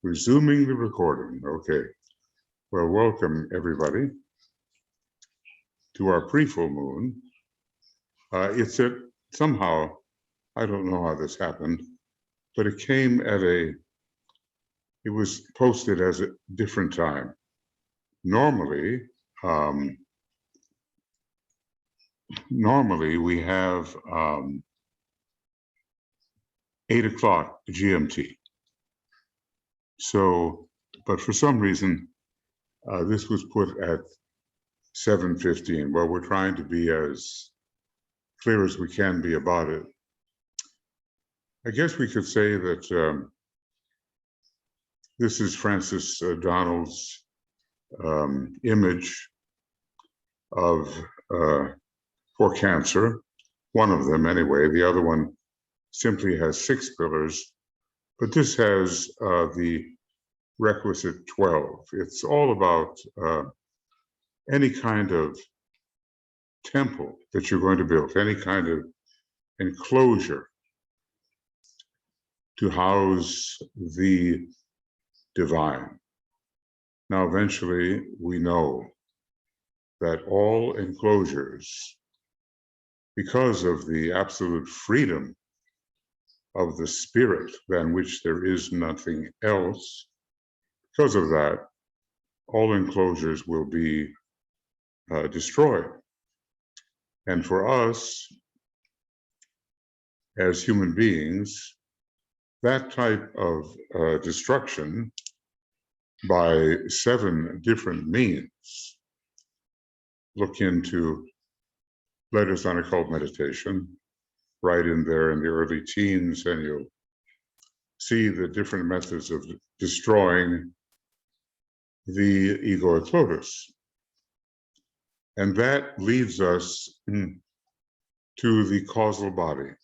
Resuming the recording. Okay. Well, welcome everybody to our pre-full moon. It's at somehow, I don't know how this happened, but it came at it was posted as a different time. Normally, we have 8 o'clock GMT. So, but for some reason, this was put at 7:15. Well, we're trying to be as clear as we can be about it. I guess we could say that this is Francis Donald's image of for cancer, one of them anyway. The other one simply has 6 pillars, but this has the requisite 12. It's all about any kind of temple that you're going to build, any kind of enclosure to house the divine. Now, eventually, we know that all enclosures, because of the absolute freedom of the spirit than which there is nothing else, because of that, all enclosures will be destroyed. And for us, as human beings, that type of destruction by 7 different means, look into Letters on Occult Meditation, right in there in the early teens, and you'll see the different methods of destroying the ego eclotus. And that leads us to the causal body,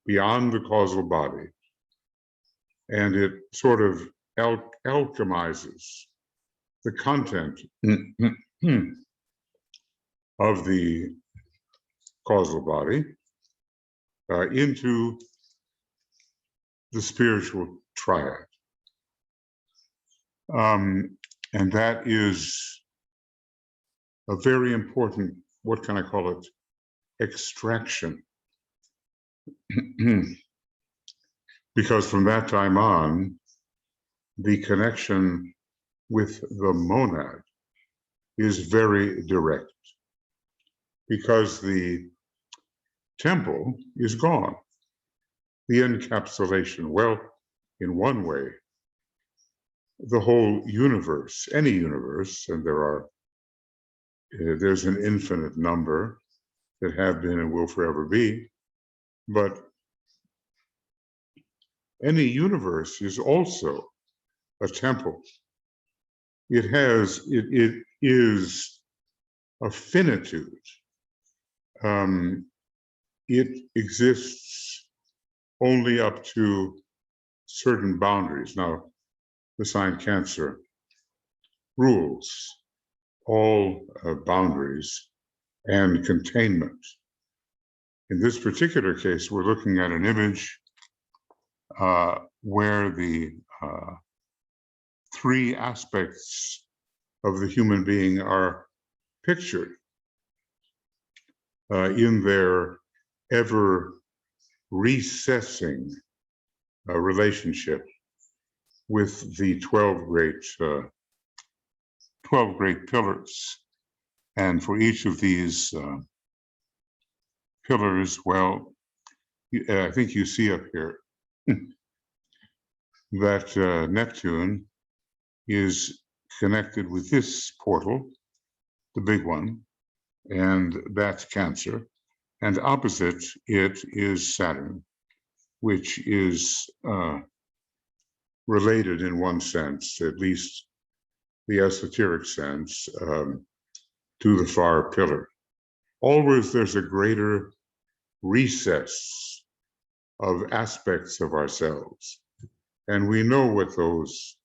beyond the causal body. And it sort of alchemizes the content of the causal body into the spiritual triad. And that is a very important, what can I call it, extraction. Because from that time on, the connection with the monad is very direct, because the temple is gone. The encapsulation, well, in one way, the whole universe, any universe, and there's an infinite number that have been and will forever be, but any universe is also a temple. It is a finitude. It exists only up to certain boundaries. Now, the sign Cancer rules all boundaries and containment. In this particular case, we're looking at an image where the 3 aspects of the human being are pictured in their ever recessing relationship with the 12 great pillars. And for each of these pillars, well, I think you see up here that Neptune is connected with this portal, the big one, and that's Cancer. And opposite it is Saturn, which is related in one sense, at least the esoteric sense, to the far pillar. Always there's a greater recess of aspects of ourselves. And we know what those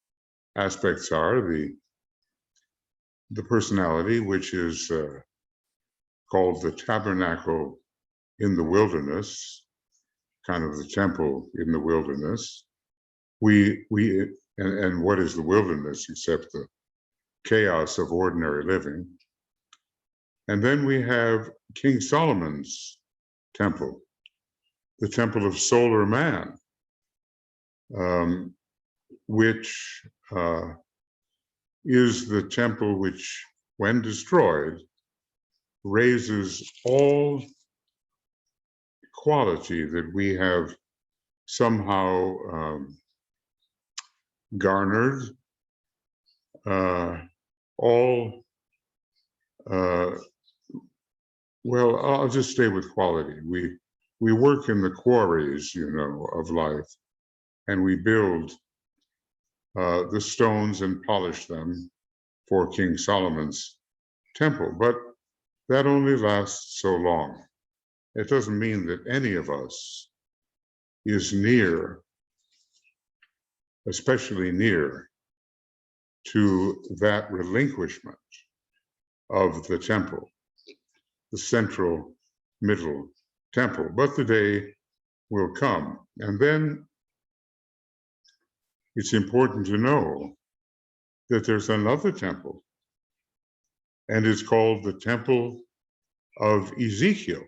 aspects are. The personality, which is called the tabernacle in the wilderness, kind of the temple in the wilderness. We and what is the wilderness except the chaos of ordinary living? And then we have King Solomon's temple, the temple of solar man, which is the temple which, when destroyed, raises all quality that we have somehow garnered, all, well, I'll just stay with quality. We work in the quarries, you know, of life, and we build the stones and polish them for King Solomon's temple. But that only lasts so long. It doesn't mean that any of us is near, especially near, to that relinquishment of the temple, the central middle temple. But the day will come. And then it's important to know that there's another temple, and it's called the Temple of Ezekiel.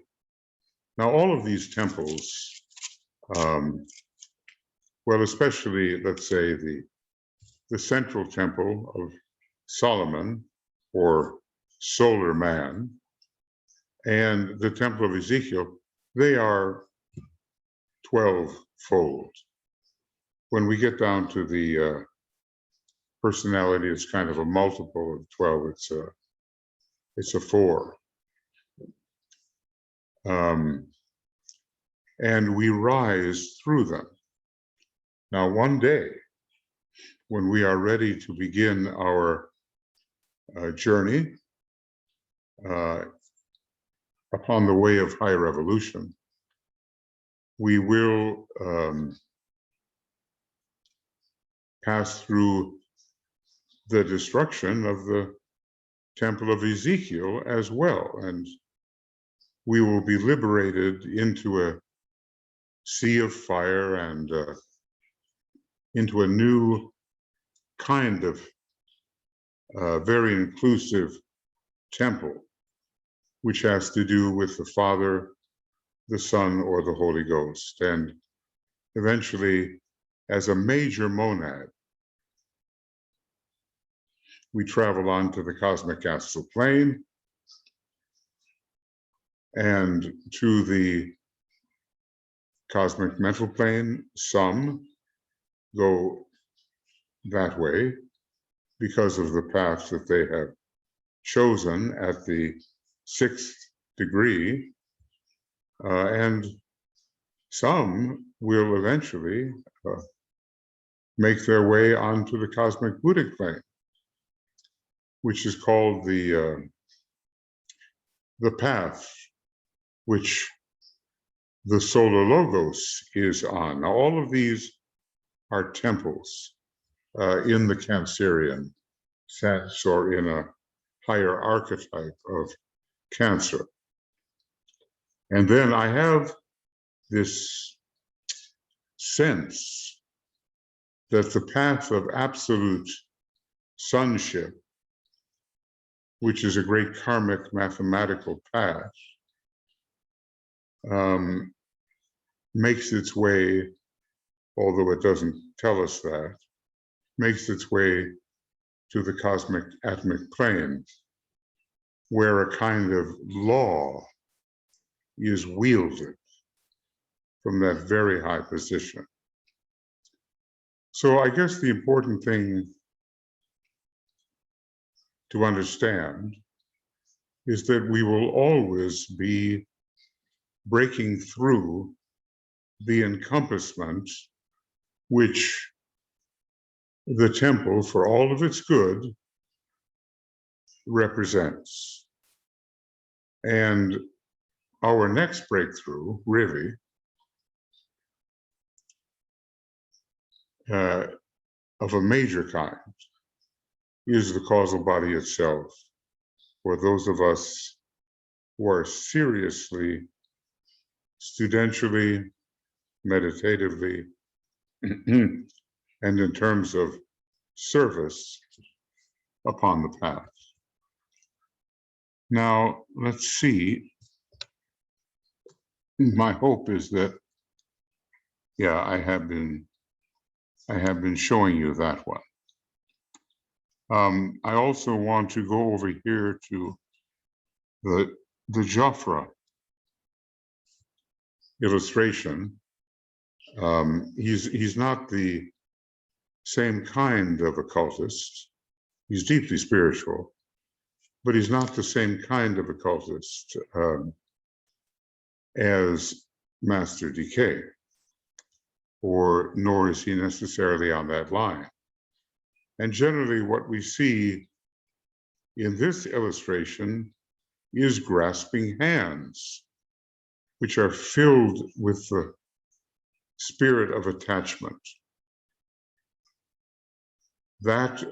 Now, all of these temples, well, especially, let's say, the central temple of Solomon, or solar man, and the temple of Ezekiel, they are 12-fold. When we get down to the personality, it's kind of a multiple of 12. It's a 4. And we rise through them. Now, one day, when we are ready to begin our journey upon the way of higher evolution, we will pass through the destruction of the Temple of Ezekiel as well, and we will be liberated into a sea of fire and into a new kind of very inclusive temple, which has to do with the Father, the Son, or the Holy Ghost. And eventually, as a major monad, we travel on to the cosmic astral plane and to the cosmic mental plane. Some go that way because of the path that they have chosen at the 6th degree, and some will eventually make their way onto the cosmic Buddhic plane, which is called the path which the solar logos is on. Now, all of these are temples in the Cancerian sense, or in a higher archetype of Cancer. And then I have this sense that the path of absolute sonship, which is a great karmic mathematical path, makes its way, although it doesn't tell us that, makes its way to the cosmic atomic plane, where a kind of law is wielded from that very high position. So I guess the important thing to understand is that we will always be breaking through the encompassment which the temple, for all of its good, represents. And our next breakthrough, really, of a major kind, is the causal body itself. For those of us who are seriously, studentially, meditatively and in terms of service upon the path. Now, let's see. My hope is that, yeah, I have been showing you that one. I also want to go over here to the Jafra illustration. He's not the same kind of occultist. He's deeply spiritual, but he's not the same kind of occultist as Master Decay, nor is he necessarily on that line. And generally what we see in this illustration is grasping hands, which are filled with the spirit of attachment. That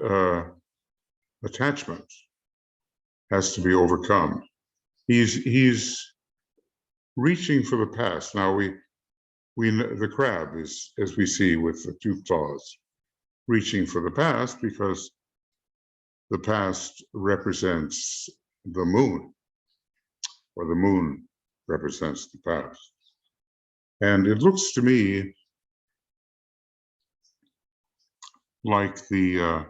attachment has to be overcome. He's reaching for the past. Now the crab is, as we see with the two claws, reaching for the past because the past represents the moon, or the moon represents the past. And it looks to me like the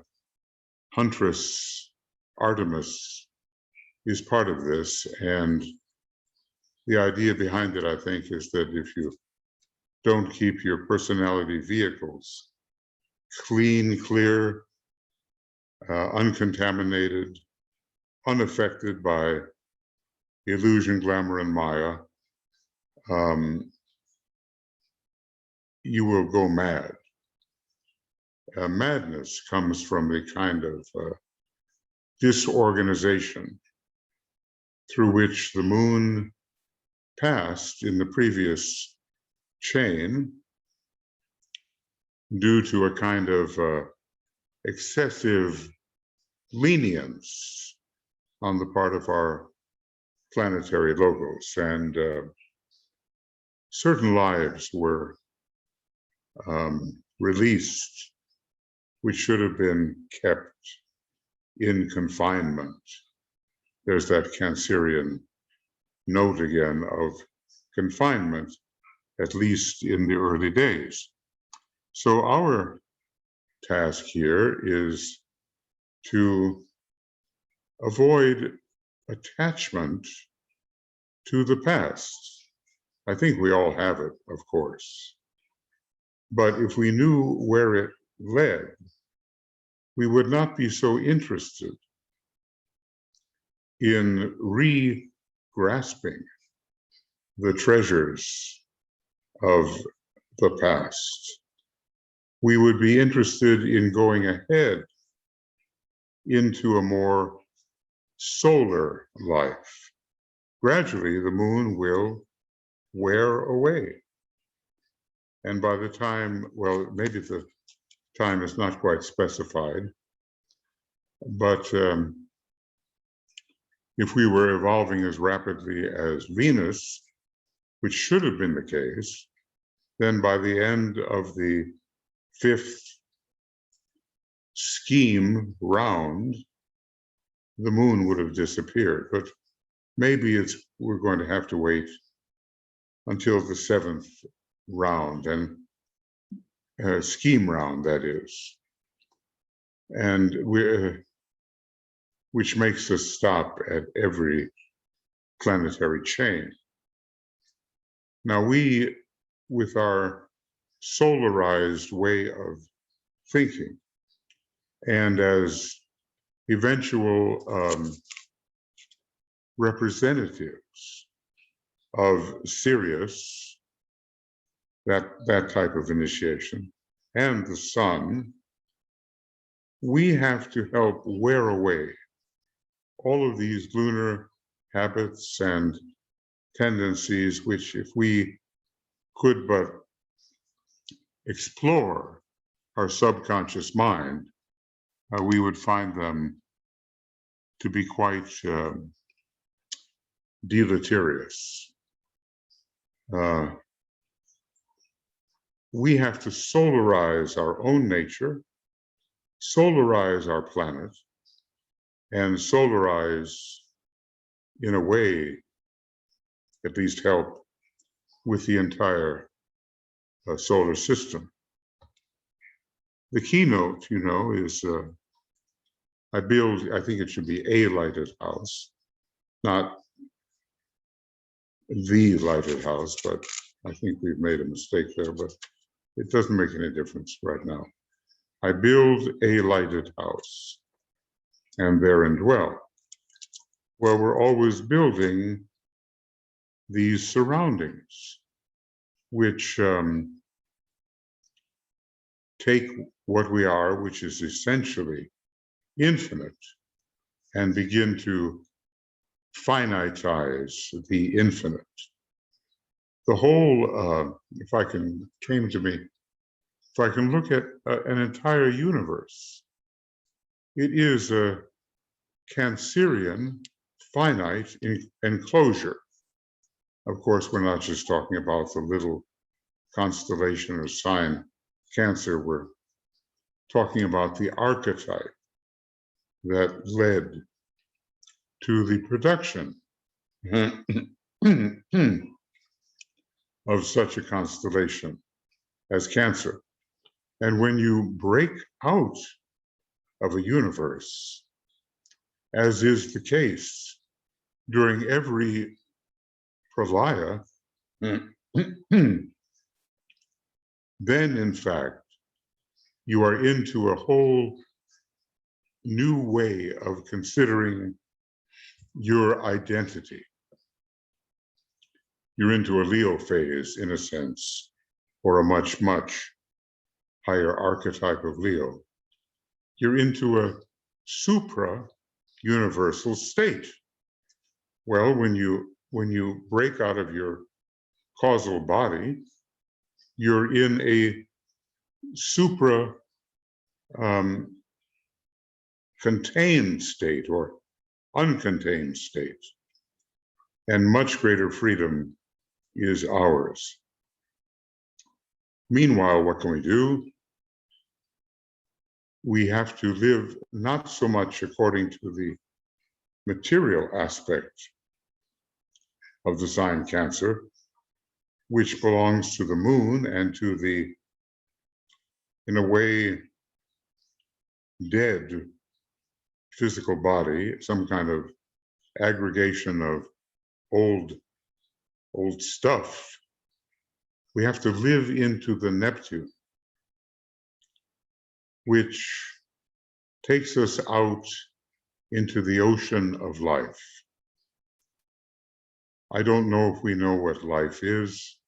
huntress Artemis is part of this. And the idea behind it, I think, is that if you don't keep your personality vehicles clean, clear, uncontaminated, unaffected by illusion, glamour, and Maya, you will go mad. Madness comes from the kind of disorganization through which the moon passed in the previous chain due to a kind of excessive lenience on the part of our planetary logos, and certain lives were released which should have been kept in confinement. There's that Cancerian note again of confinement, at least in the early days. So our task here is to avoid attachment to the past. I think we all have it, of course. But if we knew where it led, we would not be so interested in re-grasping the treasures of the past. We would be interested in going ahead into a more solar life. Gradually, the moon will wear away. And by the time, well, maybe the time is not quite specified, but if we were evolving as rapidly as Venus, which should have been the case, then by the end of the 5th scheme round, the moon would have disappeared. But maybe we're going to have to wait until the 7th round, and scheme round, that is, and which makes us stop at every planetary chain. Now we, with our solarized way of thinking, and as eventual representatives of Sirius, that type of initiation, and the sun, we have to help wear away all of these lunar habits and tendencies, which if we could but explore our subconscious mind, we would find them to be quite deleterious. we have to solarize our own nature, solarize our planet, and solarize, in a way, at least help with the entire solar system. The keynote, you know, is I think it should be a lighted house, not the lighted house, but I think we've made a mistake there, but it doesn't make any difference right now. I build a lighted house and therein dwell. Well, we're always building these surroundings, which take what we are, which is essentially infinite, and begin to finitize the infinite. The whole, if I can look at an entire universe, it is a Cancerian finite enclosure. Of course, we're not just talking about the little constellation or sign Cancer, we're talking about the archetype that led to the production of such a constellation as Cancer. And when you break out of a universe, as is the case during every pralaya, then in fact, you are into a whole new way of considering your identity. You're into a Leo phase, in a sense, or a much, much higher archetype of Leo. You're into a supra-universal state. Well, when you break out of your causal body, you're in a supra contained state or uncontained state, and much greater freedom is ours. Meanwhile, what can we do? We have to live not so much according to the material aspect of the sign Cancer, which belongs to the moon and to the, in a way, dead physical body, some kind of aggregation of old stuff. We have to live into the Neptune, which takes us out into the ocean of life. I don't know if we know what life is.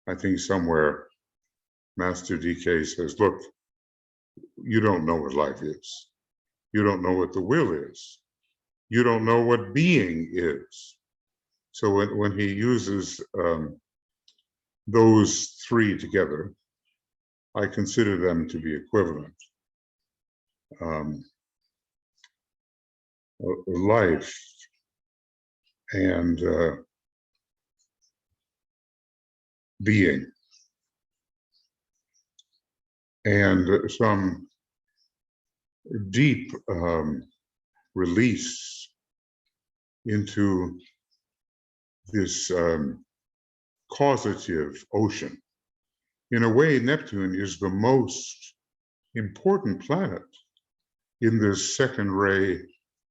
I think somewhere Master DK says, look, you don't know what life is. You don't know what the will is. You don't know what being is. So when he uses those three together, I consider them to be equivalent. Life and being, and some deep release into this causative ocean. In a way, Neptune is the most important planet in this second ray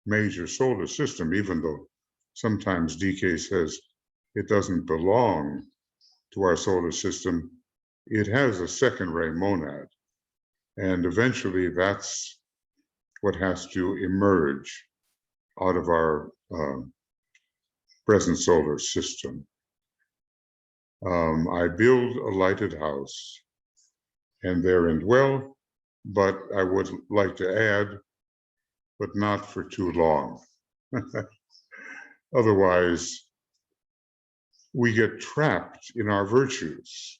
major solar system, even though sometimes DK says it doesn't belong to our solar system. It has a second ray monad, and eventually that's what has to emerge out of our present solar system. I build a lighted house and therein dwell, but I would like to add, but not for too long. Otherwise, we get trapped in our virtues.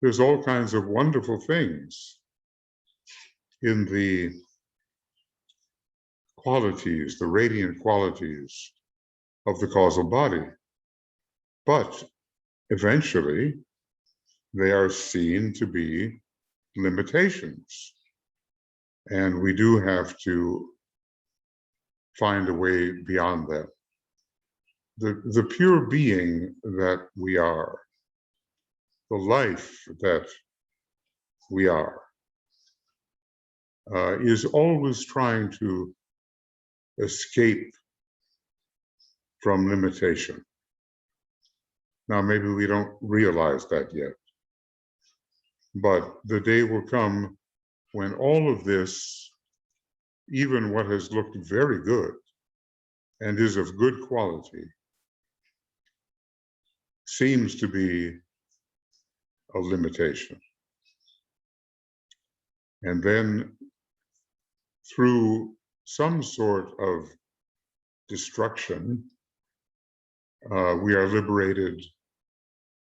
There's all kinds of wonderful things in the qualities, the radiant qualities of the causal body. But eventually, they are seen to be limitations. And we do have to find a way beyond that. The pure being that we are, the life that we are, is always trying to escape from limitation. Now, maybe we don't realize that yet, but the day will come when all of this, even what has looked very good and is of good quality, seems to be a limitation. And then through some sort of destruction, we are liberated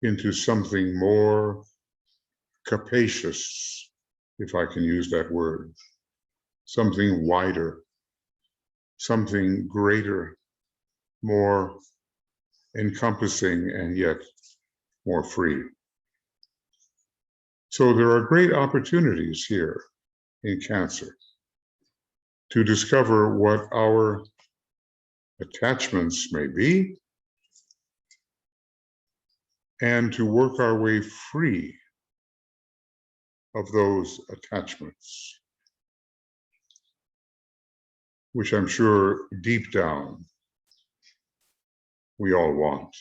into something more capacious, if I can use that word, something wider, something greater, more encompassing, and yet more free. So there are great opportunities here in Cancer to discover what our attachments may be and to work our way free of those attachments, which I'm sure deep down we all want.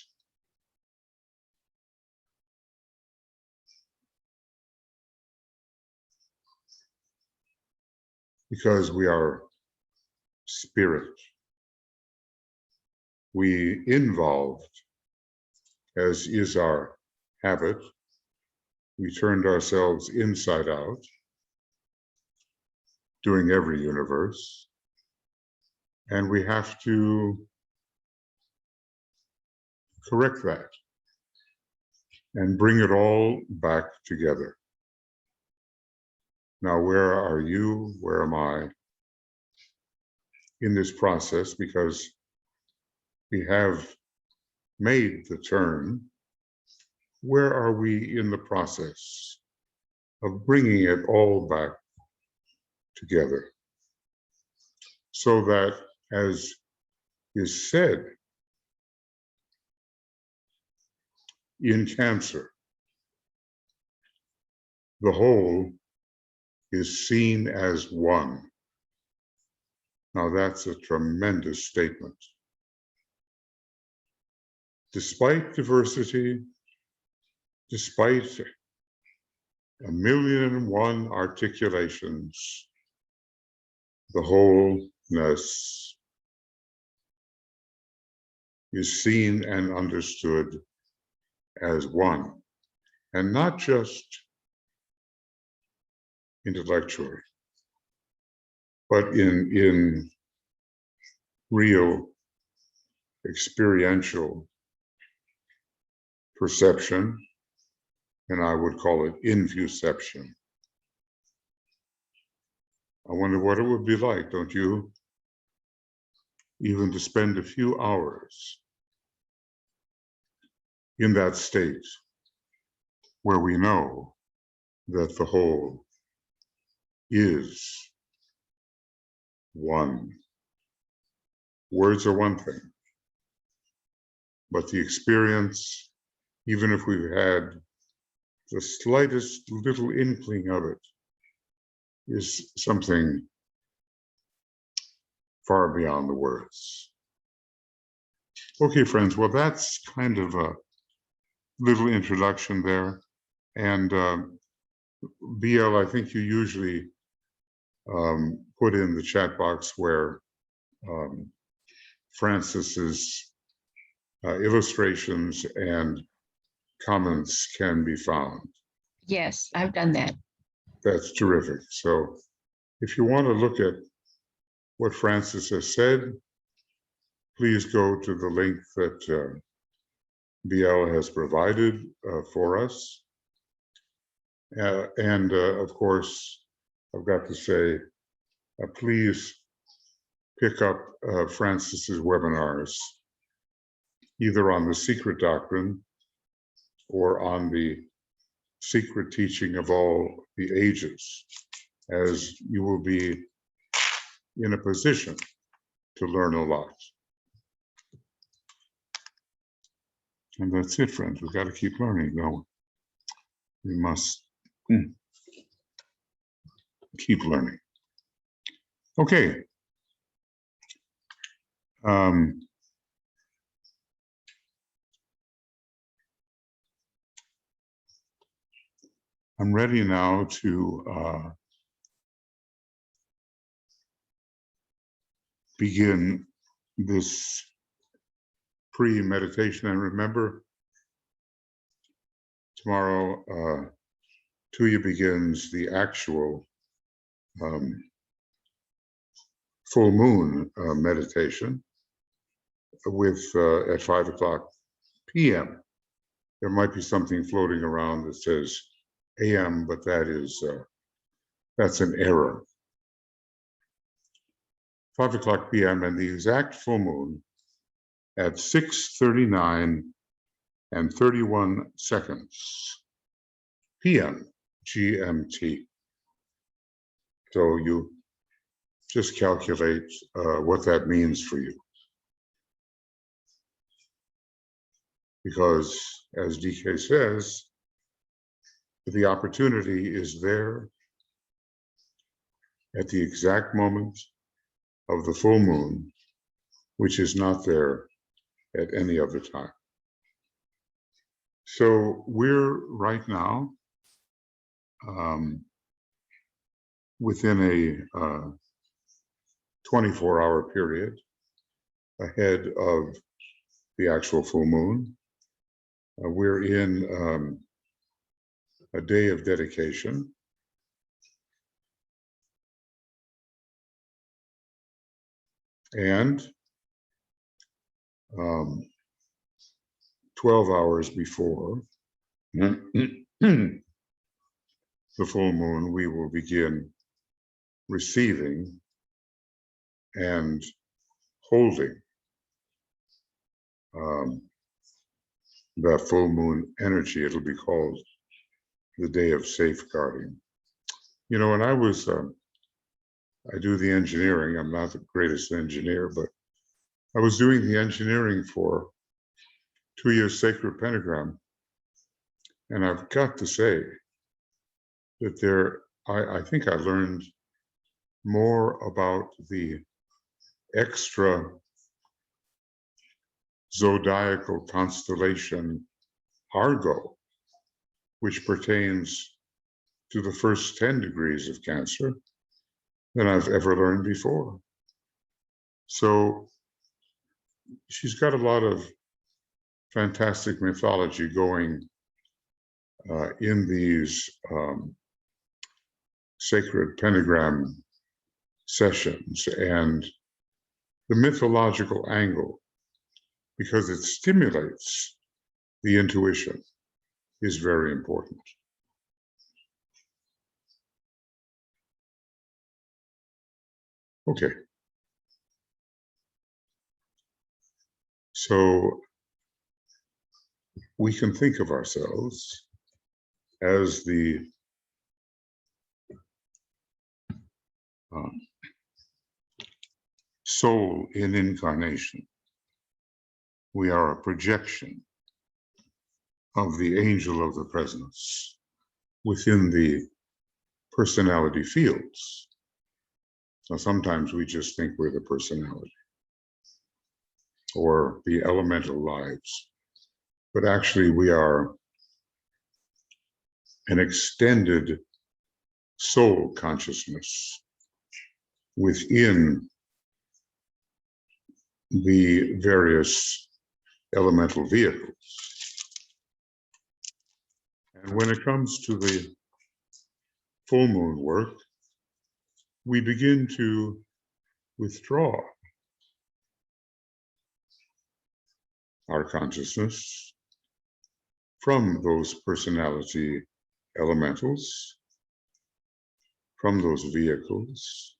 Because we are spirit. We involved, as is our habit, we turned ourselves inside out, doing every universe, and we have to correct that and bring it all back together. Now, where are you? Where am I in this process? Because we have made the turn. Where are we in the process of bringing it all back together? So that, as is said in Cancer, the whole is seen as one. Now that's a tremendous statement. Despite diversity, despite 1,000,001 articulations, the wholeness is seen and understood as one, and not just intellectually, but in real experiential perception, and I would call it infuception. I wonder what it would be like, don't you? Even to spend a few hours in that state where we know that the whole is one. Words are one thing, but the experience, even if we've had the slightest little inkling of it, is something far beyond the words. Okay, friends, well, that's kind of a little introduction there. And BL, I think you usually put in the chat box where Francis's illustrations and comments can be found. Yes, I've done that. That's terrific. So if you want to look at what Francis has said, please go to the link that BL has provided for us. And of course, I've got to say, please pick up Francis's webinars, either on the secret doctrine or on the secret teaching of all the ages, as you will be in a position to learn a lot. And that's it, friends. We've got to keep learning, no? We must keep learning. Okay. I'm ready now to begin this pre-meditation. And remember, tomorrow, Tuya begins the actual full moon meditation with at 5:00 p.m. There might be something floating around that says a.m., but that's an error. 5:00 p.m. and the exact full moon at 6:39 and 31 seconds p.m. GMT. So you just calculate what that means for you. Because as DK says, the opportunity is there at the exact moment of the full moon, which is not there at any other time. So we're right now within a 24-hour period ahead of the actual full moon. We're in a day of dedication. And 12 hours before the full moon, we will begin receiving and holding that full moon energy. It'll be called the day of safeguarding. You know, when I do the engineering. I'm not the greatest engineer, but I was doing the engineering for Tuya's sacred pentagram. And I've got to say that I think I learned more about the extra zodiacal constellation Argo, which pertains to the first 10 degrees of Cancer, than I've ever learned before. So she's got a lot of fantastic mythology going in these sacred pentagram sessions, and the mythological angle, because it stimulates the intuition, is very important. Okay. So we can think of ourselves as the soul in incarnation. We are a projection of the angel of the presence within the personality fields. So sometimes we just think we're the personality or the elemental lives, but actually we are an extended soul consciousness within the various elemental vehicles. And when it comes to the full moon work, we begin to withdraw our consciousness from those personality elementals, from those vehicles,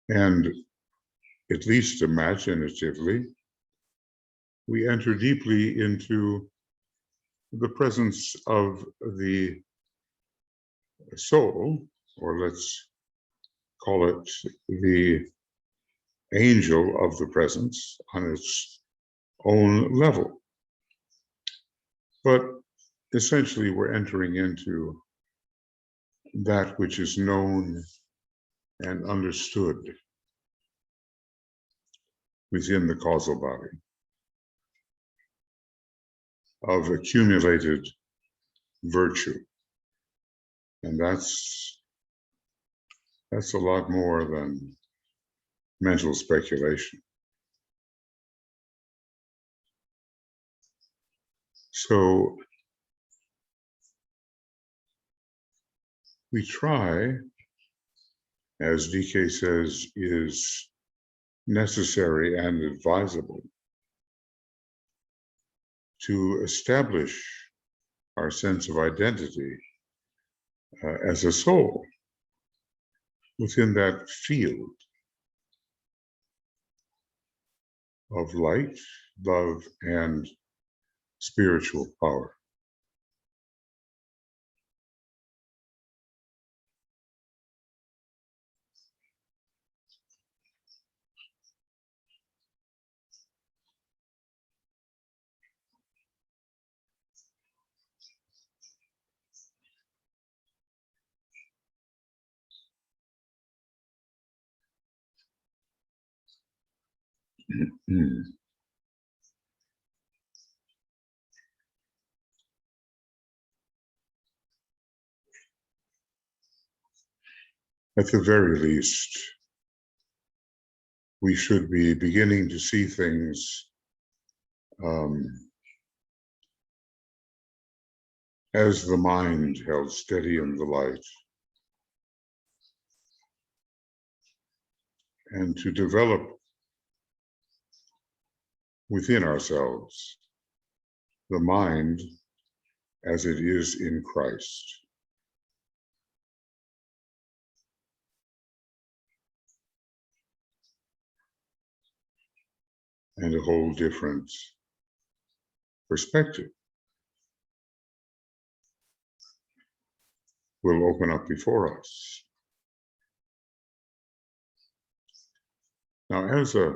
And at least imaginatively, we enter deeply into the presence of the soul, or let's call it the angel of the presence on its own level. But essentially, we're entering into that which is known and understood within the causal body of accumulated virtue. And that's a lot more than mental speculation. So we try, as DK says, is necessary and advisable to establish our sense of identity as a soul within that field of light, love, and spiritual power. At the very least, we should be beginning to see things as the mind held steady in the light, and to develop within ourselves the mind as it is in Christ. And a whole different perspective will open up before us. Now, as a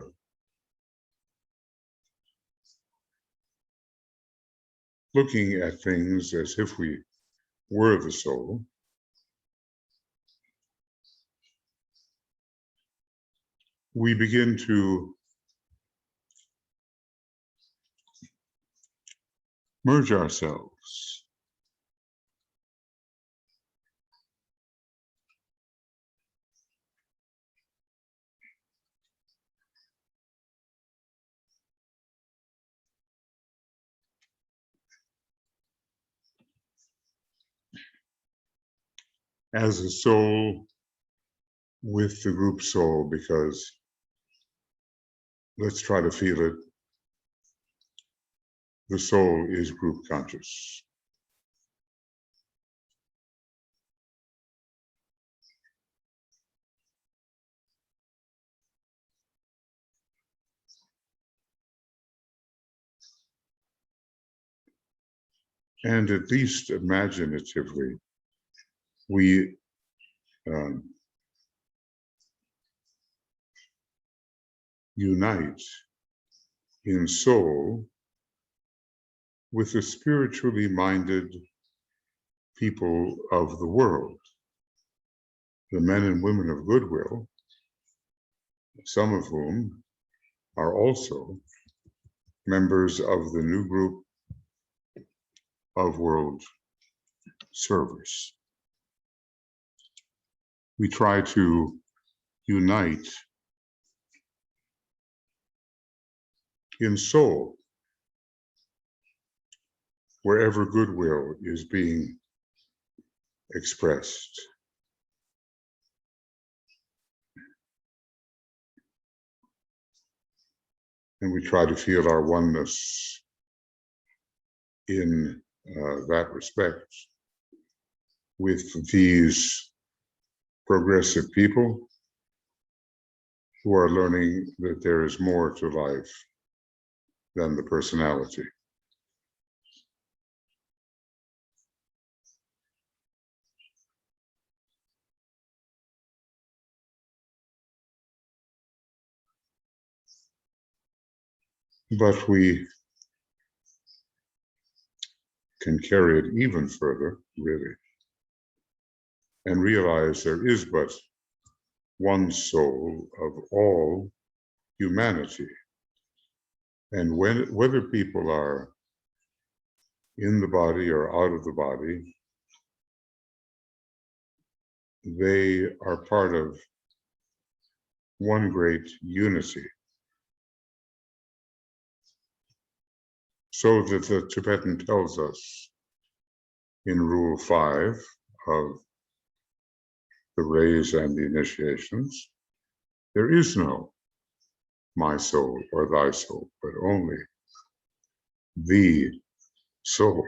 looking at things as if we were the soul, we begin to merge ourselves as a soul with the group soul, because let's try to feel it. The soul is group conscious. And at least imaginatively, we unite in soul with the spiritually minded people of the world, the men and women of goodwill, some of whom are also members of the new group of world servers. We try to unite in soul wherever goodwill is being expressed. And we try to feel our oneness in that respect with these progressive people who are learning that there is more to life than the personality. But we can carry it even further, really, and realize there is but one soul of all humanity. And whether people are in the body or out of the body, they are part of one great unity. So that the Tibetan tells us in Rule 5 of the rays and the initiations, there is no my soul or thy soul, but only the soul.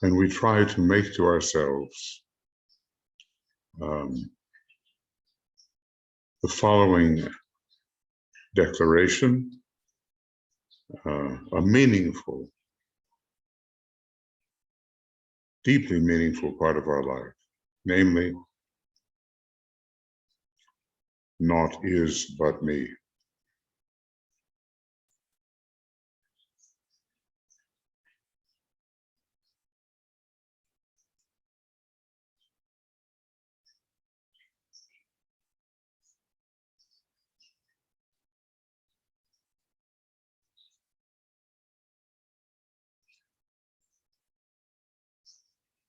And we try to make to ourselves the following declaration, a meaningful, deeply meaningful part of our life, namely, naught is but me.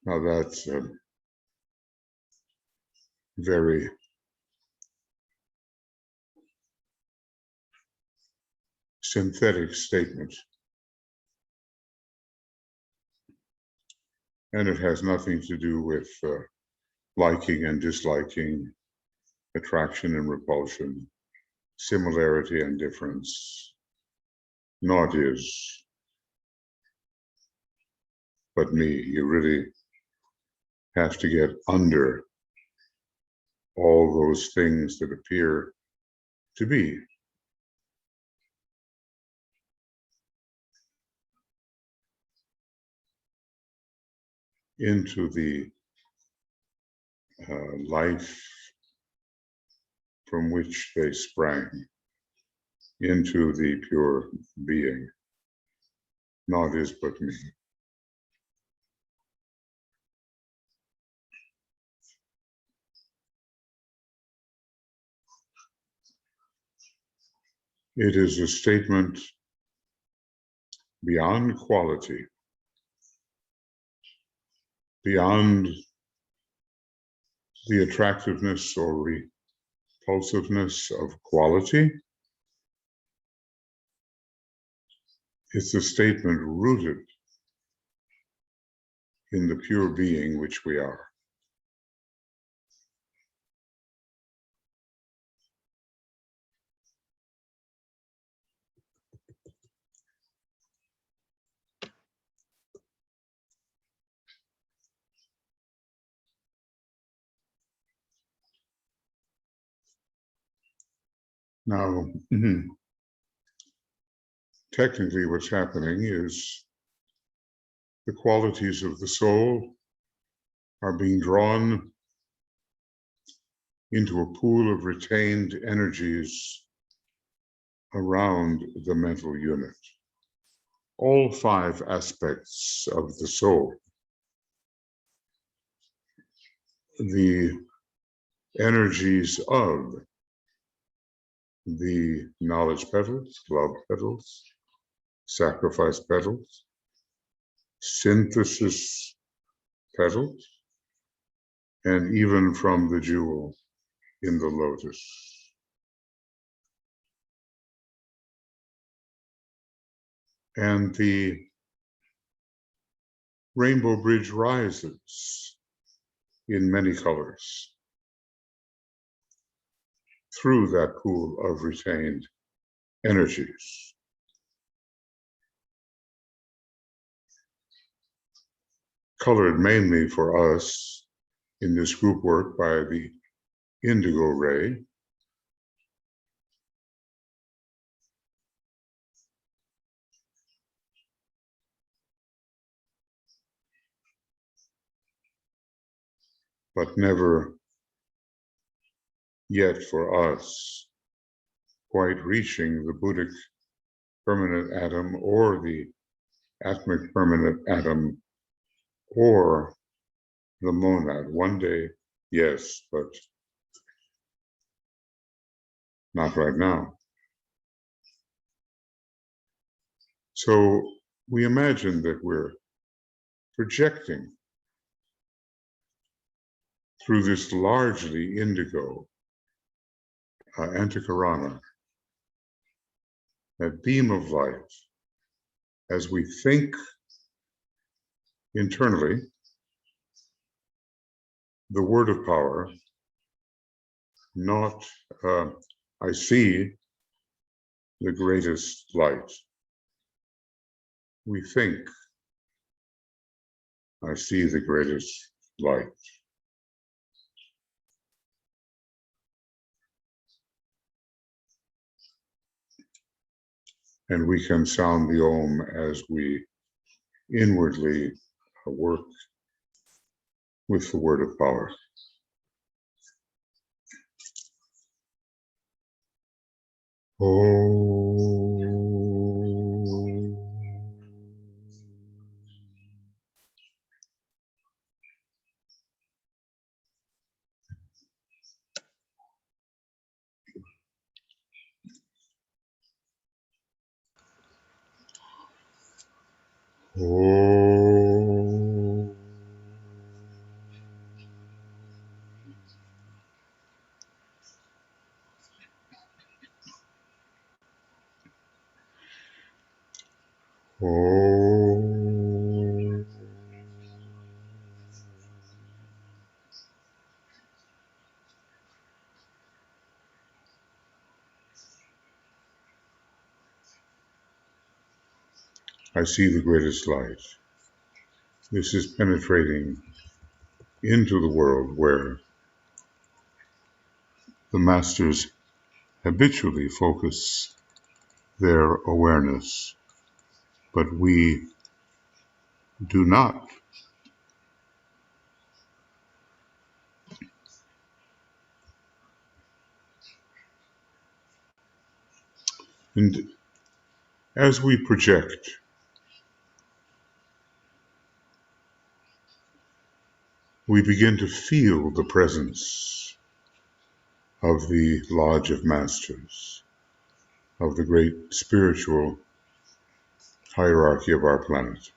Now that's a very synthetic statement, and it has nothing to do with liking and disliking, attraction and repulsion, similarity and difference. Naught is but me. You really have to get under all those things that appear to be. Into the life from which they sprang, into the pure being. Naught is but me. It is a statement beyond quality, beyond the attractiveness or repulsiveness of quality. It's a statement rooted in the pure being which we are. Now, technically what's happening is the qualities of the soul are being drawn into a pool of retained energies around the mental unit. All 5 aspects of the soul, the energies of the knowledge petals, love petals, sacrifice petals, synthesis petals, and even from the jewel in the lotus. And the rainbow bridge rises in many colors through that pool of retained energies. colored mainly for us in this group work by the indigo ray. But never yet for us quite reaching the Buddhic permanent atom or the atmic permanent atom or the monad. One day, yes, but not right now. So we imagine that we're projecting through this largely indigo antikarana, that beam of light, as we think internally the word of power, not I see the greatest light. We think I see the greatest light. And we can sound the Om as we inwardly work with the word of power. Om. Om. I see the greatest light. This is penetrating into the world where the masters habitually focus their awareness, but we do not. And as we project, we begin to feel the presence of the Lodge of Masters, of the great spiritual hierarchy of our planet.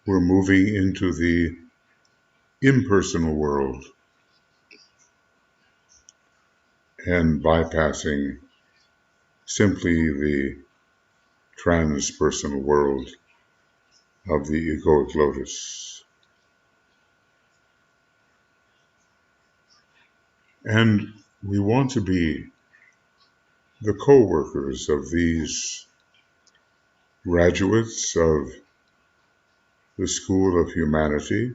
We're moving into the impersonal world and bypassing simply the transpersonal world of the egoic lotus. And we want to be the co-workers of these graduates of the School of Humanity,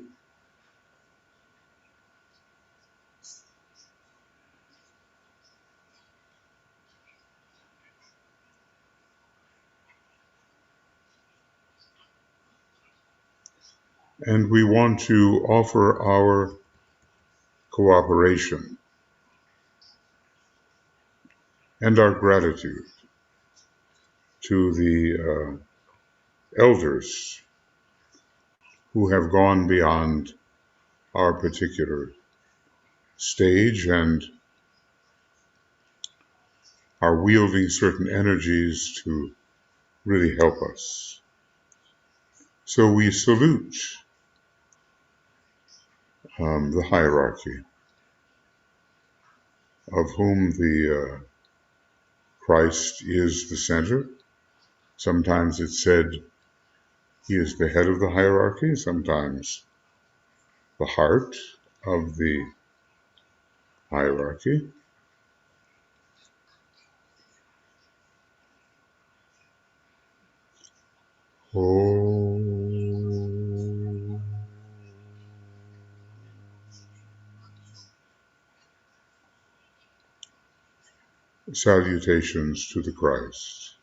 and we want to offer our cooperation and our gratitude to the elders who have gone beyond our particular stage and are wielding certain energies to really help us. So we salute the hierarchy, of whom the Christ is the center. Sometimes it's said he is the head of the hierarchy, sometimes the heart of the hierarchy. Om. Salutations to the Christ,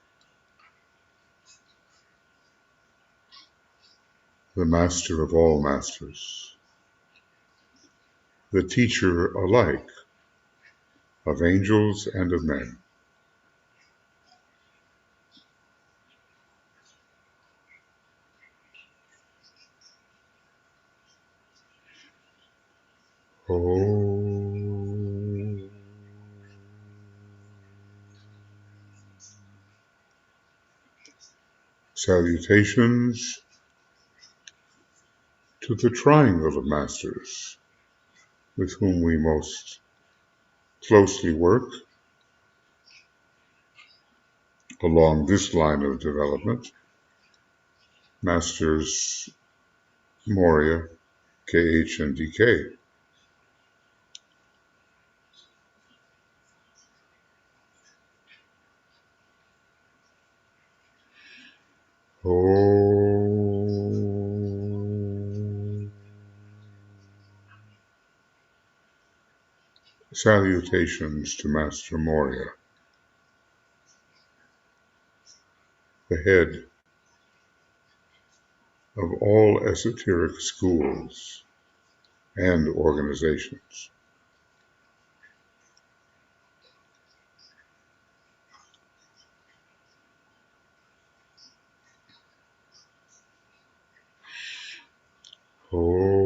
the Master of all masters, the teacher alike of angels and of men. Om. Salutations to the triangle of masters with whom we most closely work along this line of development. Masters Moria, KH, and DK. Om. Salutations to Master Moria, the head of all esoteric schools and organizations. Om.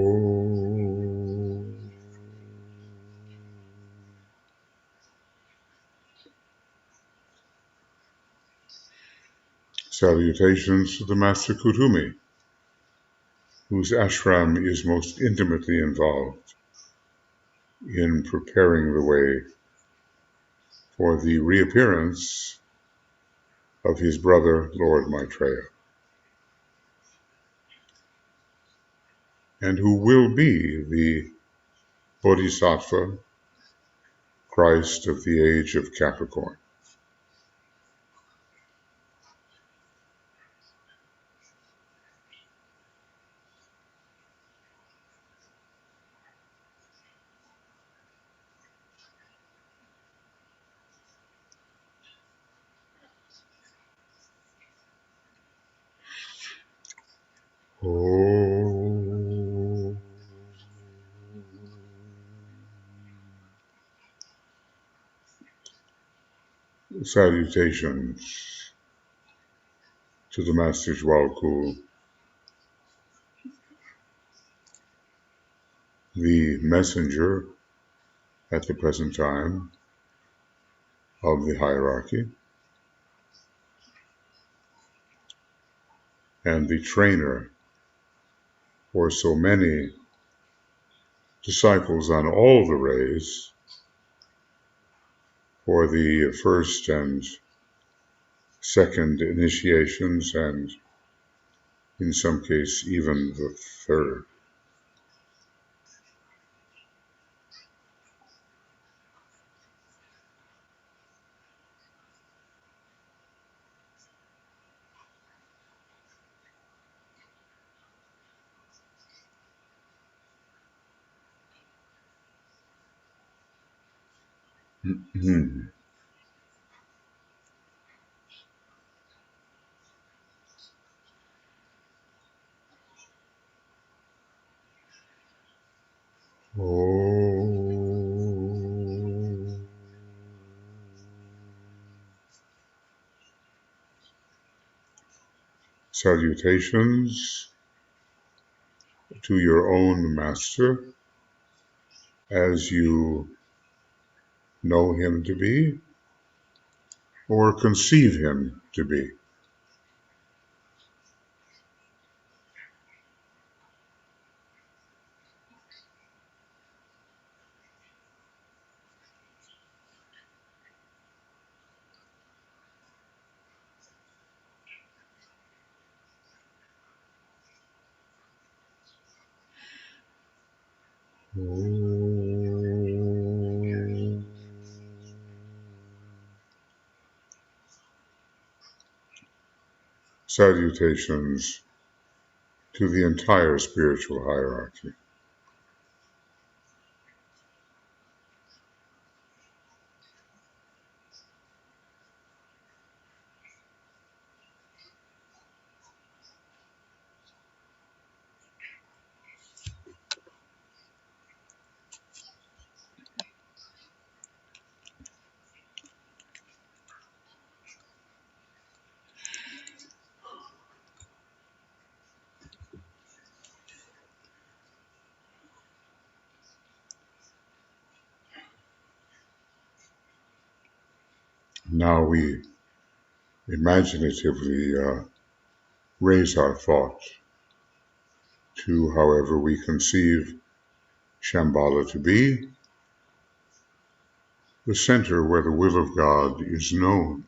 Salutations to the Master Kutumi, whose ashram is most intimately involved in preparing the way for the reappearance of his brother, Lord Maitreya, and who will be the Bodhisattva Christ of the age of Capricorn. Oh. Salutations to the Master Jwalku, the messenger at the present time of the hierarchy, and the trainer for so many disciples on all the rays for the first and second initiations, and in some case even the third. Oh. Salutations to your own master as you know him to be or conceive him to be. Oh. salutations to the entire spiritual hierarchy. Now we imaginatively raise our thought to however we conceive Shambhala to be, the center where the will of God is known.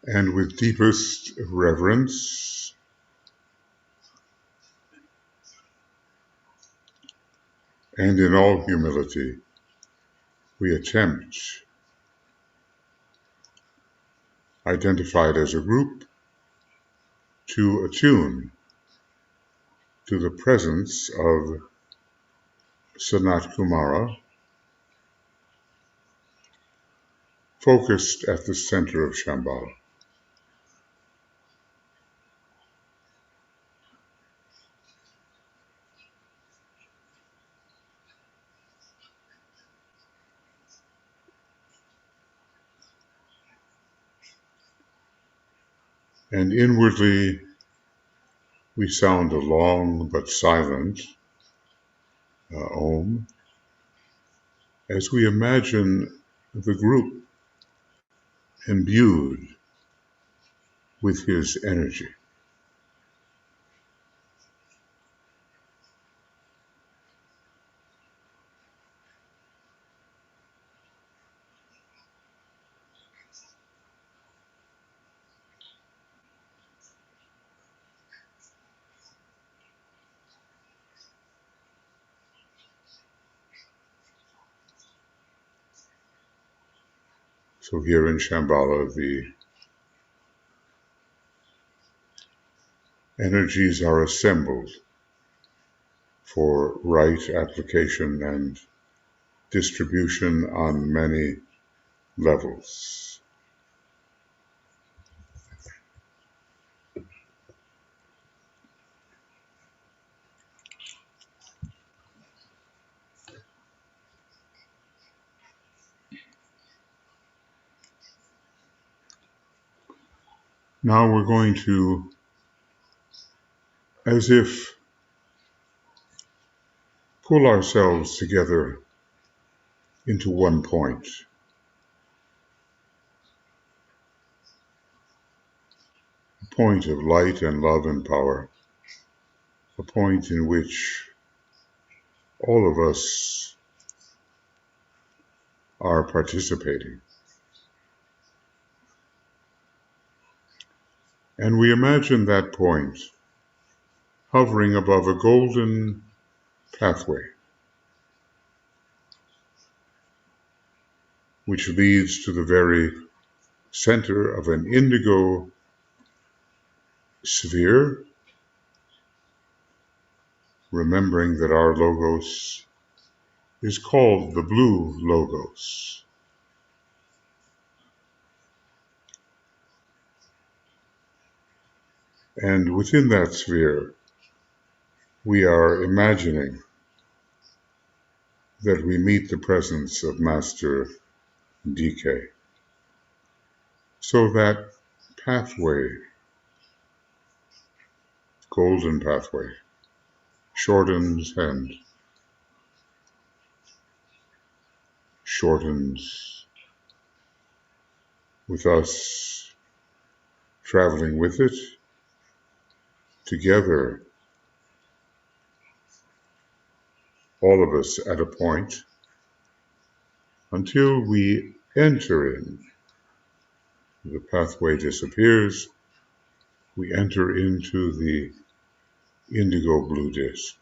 And with deepest reverence, and in all humility, we attempt, identified as a group, to attune to the presence of Sanat Kumara, focused at the center of Shambhala. And inwardly, we sound a long but silent Om as we imagine the group imbued with his energy. So here in Shambhala, the energies are assembled for right application and distribution on many levels. Now we're going to, as if, pull ourselves together into one point. A point of light and love and power. A point in which all of us are participating. And we imagine that point hovering above a golden pathway which leads to the very center of an indigo sphere, remembering that our logos is called the blue logos. And within that sphere, we are imagining that we meet the presence of Master DK. So that pathway, golden pathway, shortens and shortens, with us traveling with it, together, all of us at a point, until we enter in. The pathway disappears, we enter into the indigo blue disk.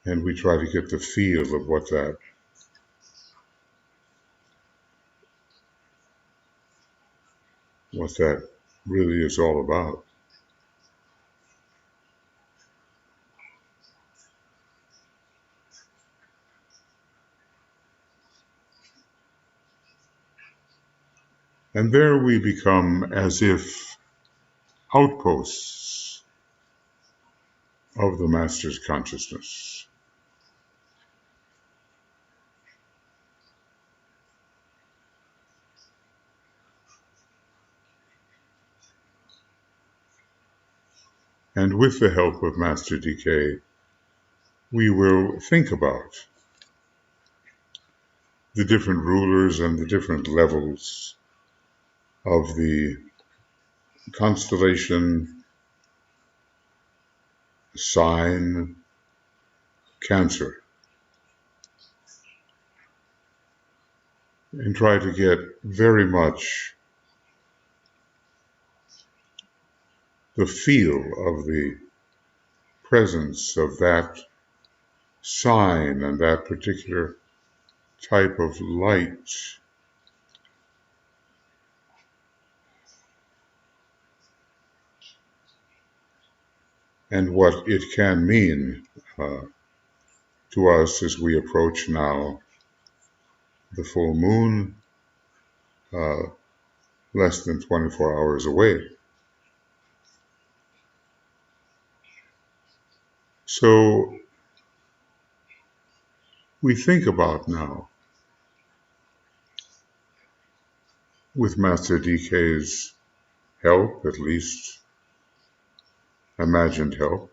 And we try to get the feel of what that really is all about. And there we become as if outposts of the Master's consciousness. And with the help of Master DK, we will think about the different rulers and the different levels of the constellation sign Cancer, and try to get very much the feel of the presence of that sign and that particular type of light. And what it can mean to us as we approach now the full moon, less than 24 hours away. So we think about now, with Master DK's help, at least imagined help,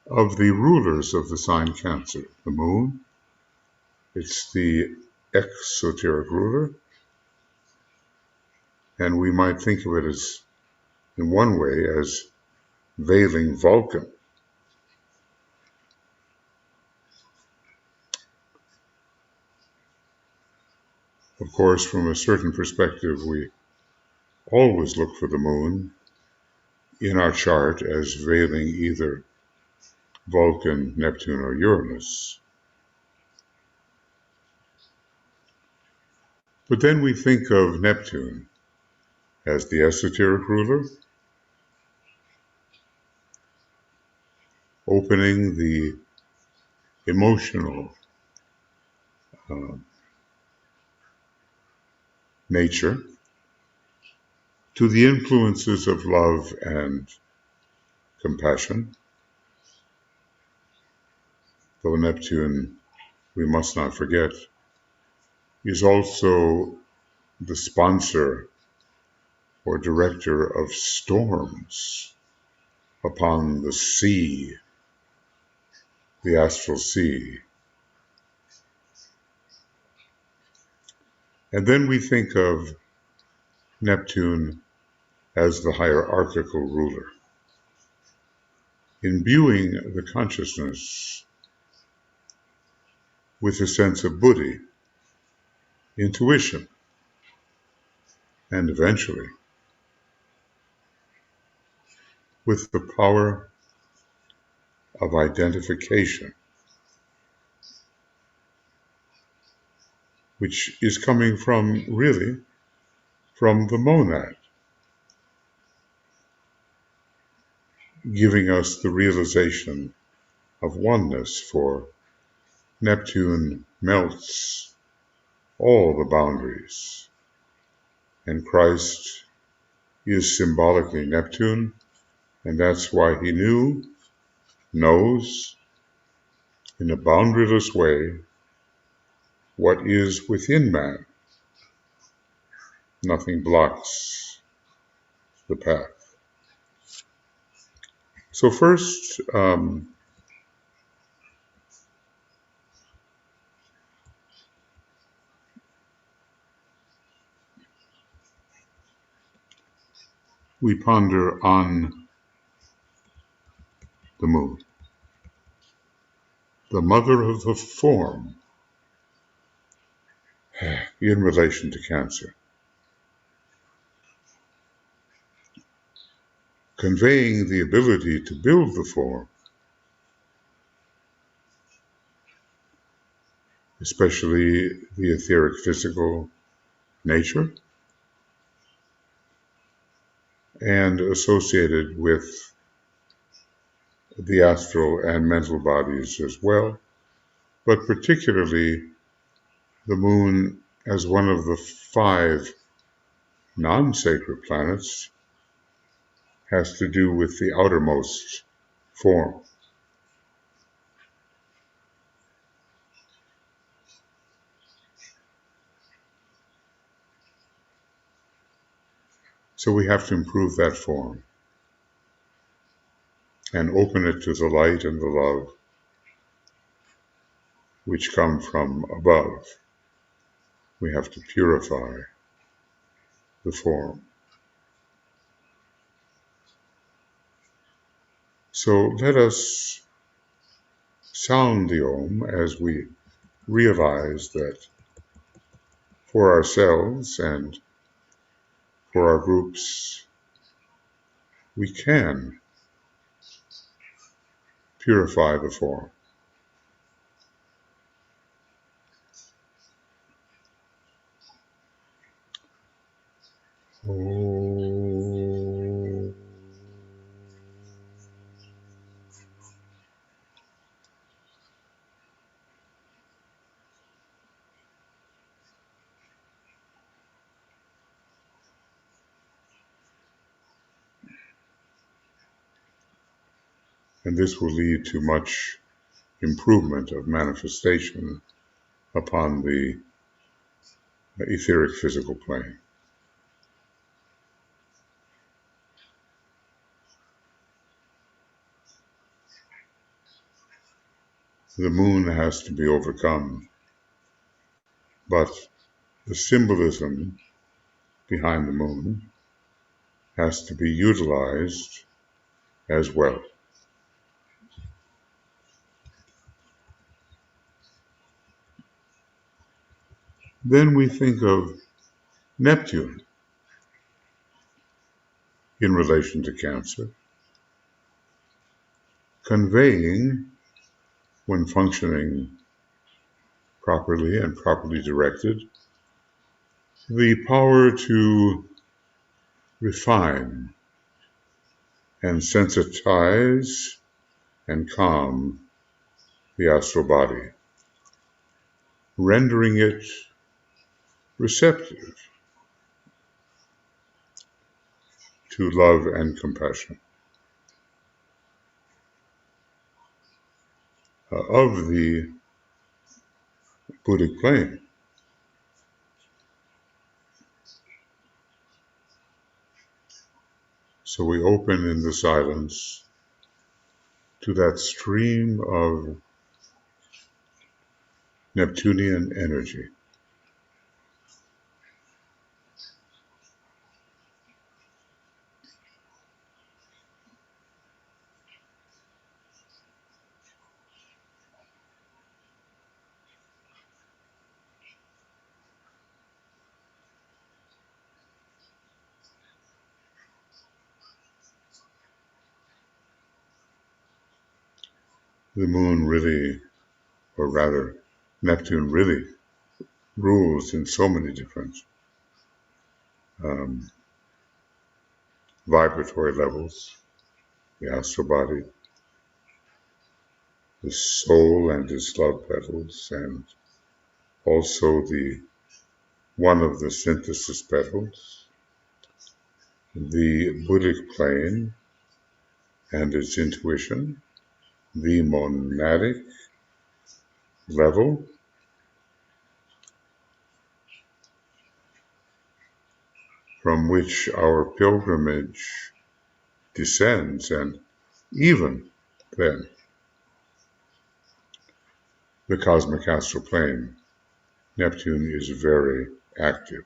of the rulers of the sign Cancer. The moon, it's the exoteric ruler, and we might think of it as, in one way, as veiling Vulcan. Of course, from a certain perspective, we always look for the moon in our chart as veiling either Vulcan, Neptune, or Uranus. But then we think of Neptune as the esoteric ruler, opening the emotional nature to the influences of love and compassion. Though Neptune, we must not forget, is also the sponsor or director of storms upon the sea, the astral sea. And then we think of Neptune as the hierarchical ruler, imbuing the consciousness with a sense of buddhi, intuition, and eventually with the power of identification, which is coming from, really, from the monad, giving us the realization of oneness, for Neptune melts all the boundaries, and Christ is symbolically Neptune, and that's why he knows, in a boundaryless way, what is within man. Nothing blocks the path. So first, we ponder on the moon, the mother of the form, in relation to Cancer. Conveying the ability to build the form, especially the etheric physical nature, and associated with the astral and mental bodies as well, but particularly the moon as one of the 5 non-sacred planets has to do with the outermost form. So we have to improve that form and open it to the light and the love which come from above. We have to purify the form. So let us sound the Om as we realize that for ourselves and for our groups, we can purify the form. Oh. And this will lead to much improvement of manifestation upon the etheric physical plane. The moon has to be overcome, but the symbolism behind the moon has to be utilized as well. Then we think of Neptune in relation to Cancer, conveying, when functioning properly and properly directed, the power to refine and sensitize and calm the astral body, rendering it receptive to love and compassion of the Buddhic plane. So we open in the silence to that stream of Neptunian energy. The moon really, or rather, Neptune really rules in so many different um, vibratory levels, the astral body, the soul and its love petals, and also the one of the synthesis petals, the Buddhic plane and its intuition, the monadic level, from which our pilgrimage descends, and even then, the cosmic astral plane, Neptune is very active.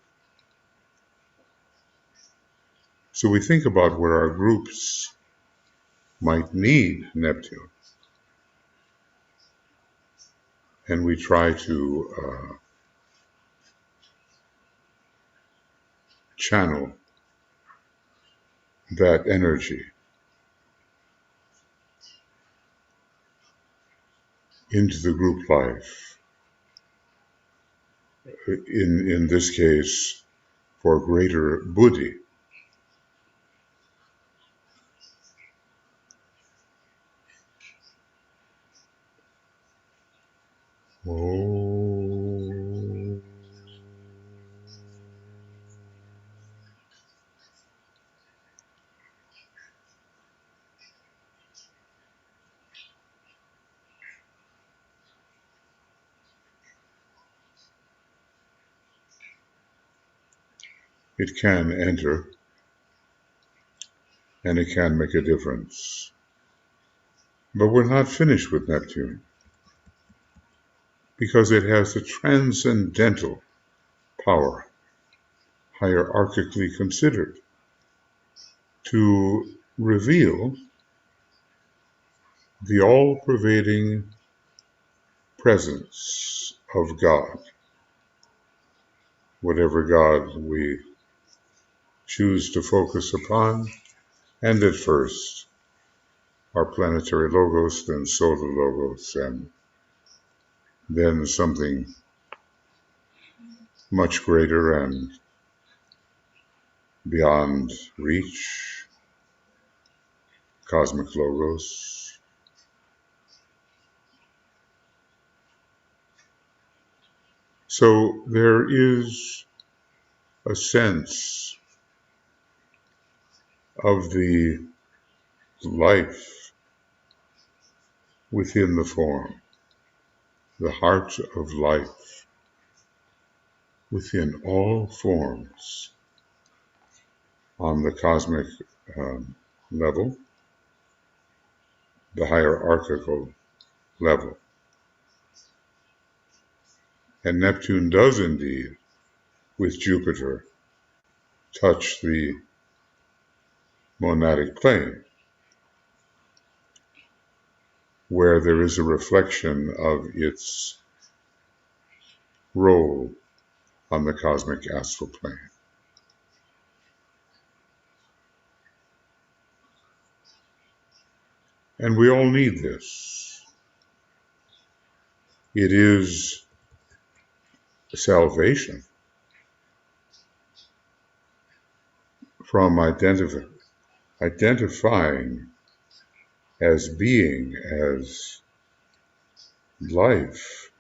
So we think about where our groups might need Neptune, and we try to channel that energy into the group life, in this case, for greater buddhi. Oh. It can enter and it can make a difference. But we're not finished with Neptune because it has a transcendental power, hierarchically considered, to reveal the all-pervading presence of God, whatever God we choose to focus upon, and at first our planetary logos, then solar logos, and then something much greater and beyond reach, cosmic logos. So there is a sense of the life within the form, the heart of life within all forms on the cosmic level, the hierarchical level. And Neptune does indeed, with Jupiter, touch the monadic plane, where there is a reflection of its role on the cosmic astral plane. And we all need this. It is salvation from identifying as being, as life,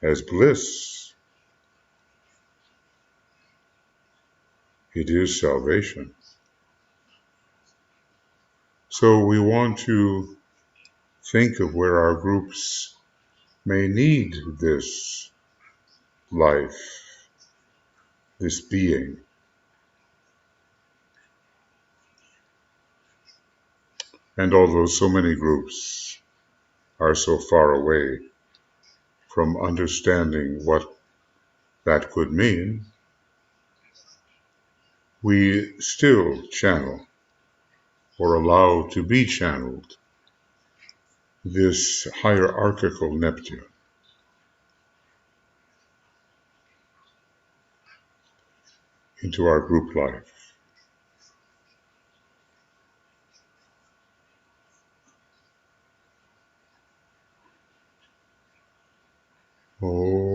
as bliss. It is salvation. So we want to think of where our groups may need this life, this being. And although so many groups are so far away from understanding what that could mean, we still channel or allow to be channeled this hierarchical Neptune into our group life. Oh.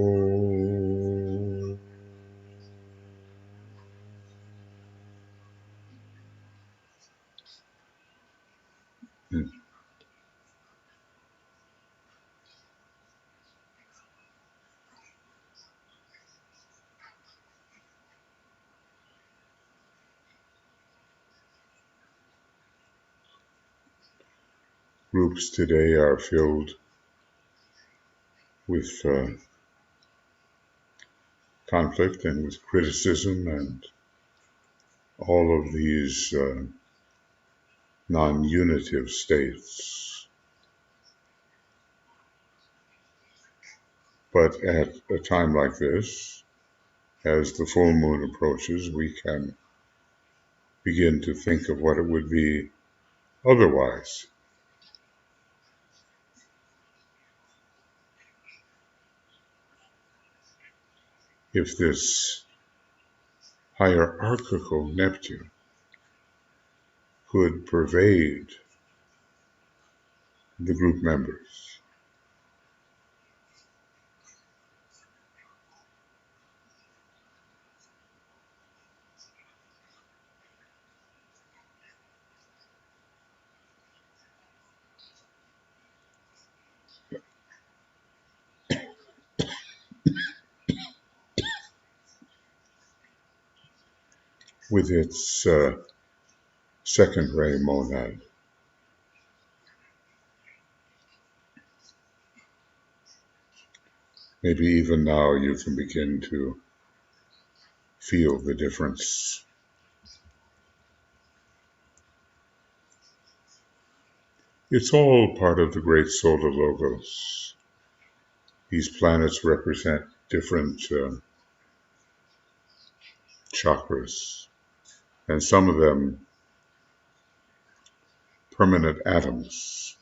Groups today are filled with conflict and with criticism and all of these non-unitive states. But at a time like this, as the full moon approaches, we can begin to think of what it would be otherwise. if this hierarchical Neptune could pervade the group members. With its second ray monad. Maybe even now you can begin to feel the difference. It's all part of the great solar logos. These planets represent different chakras, and some of them permanent atoms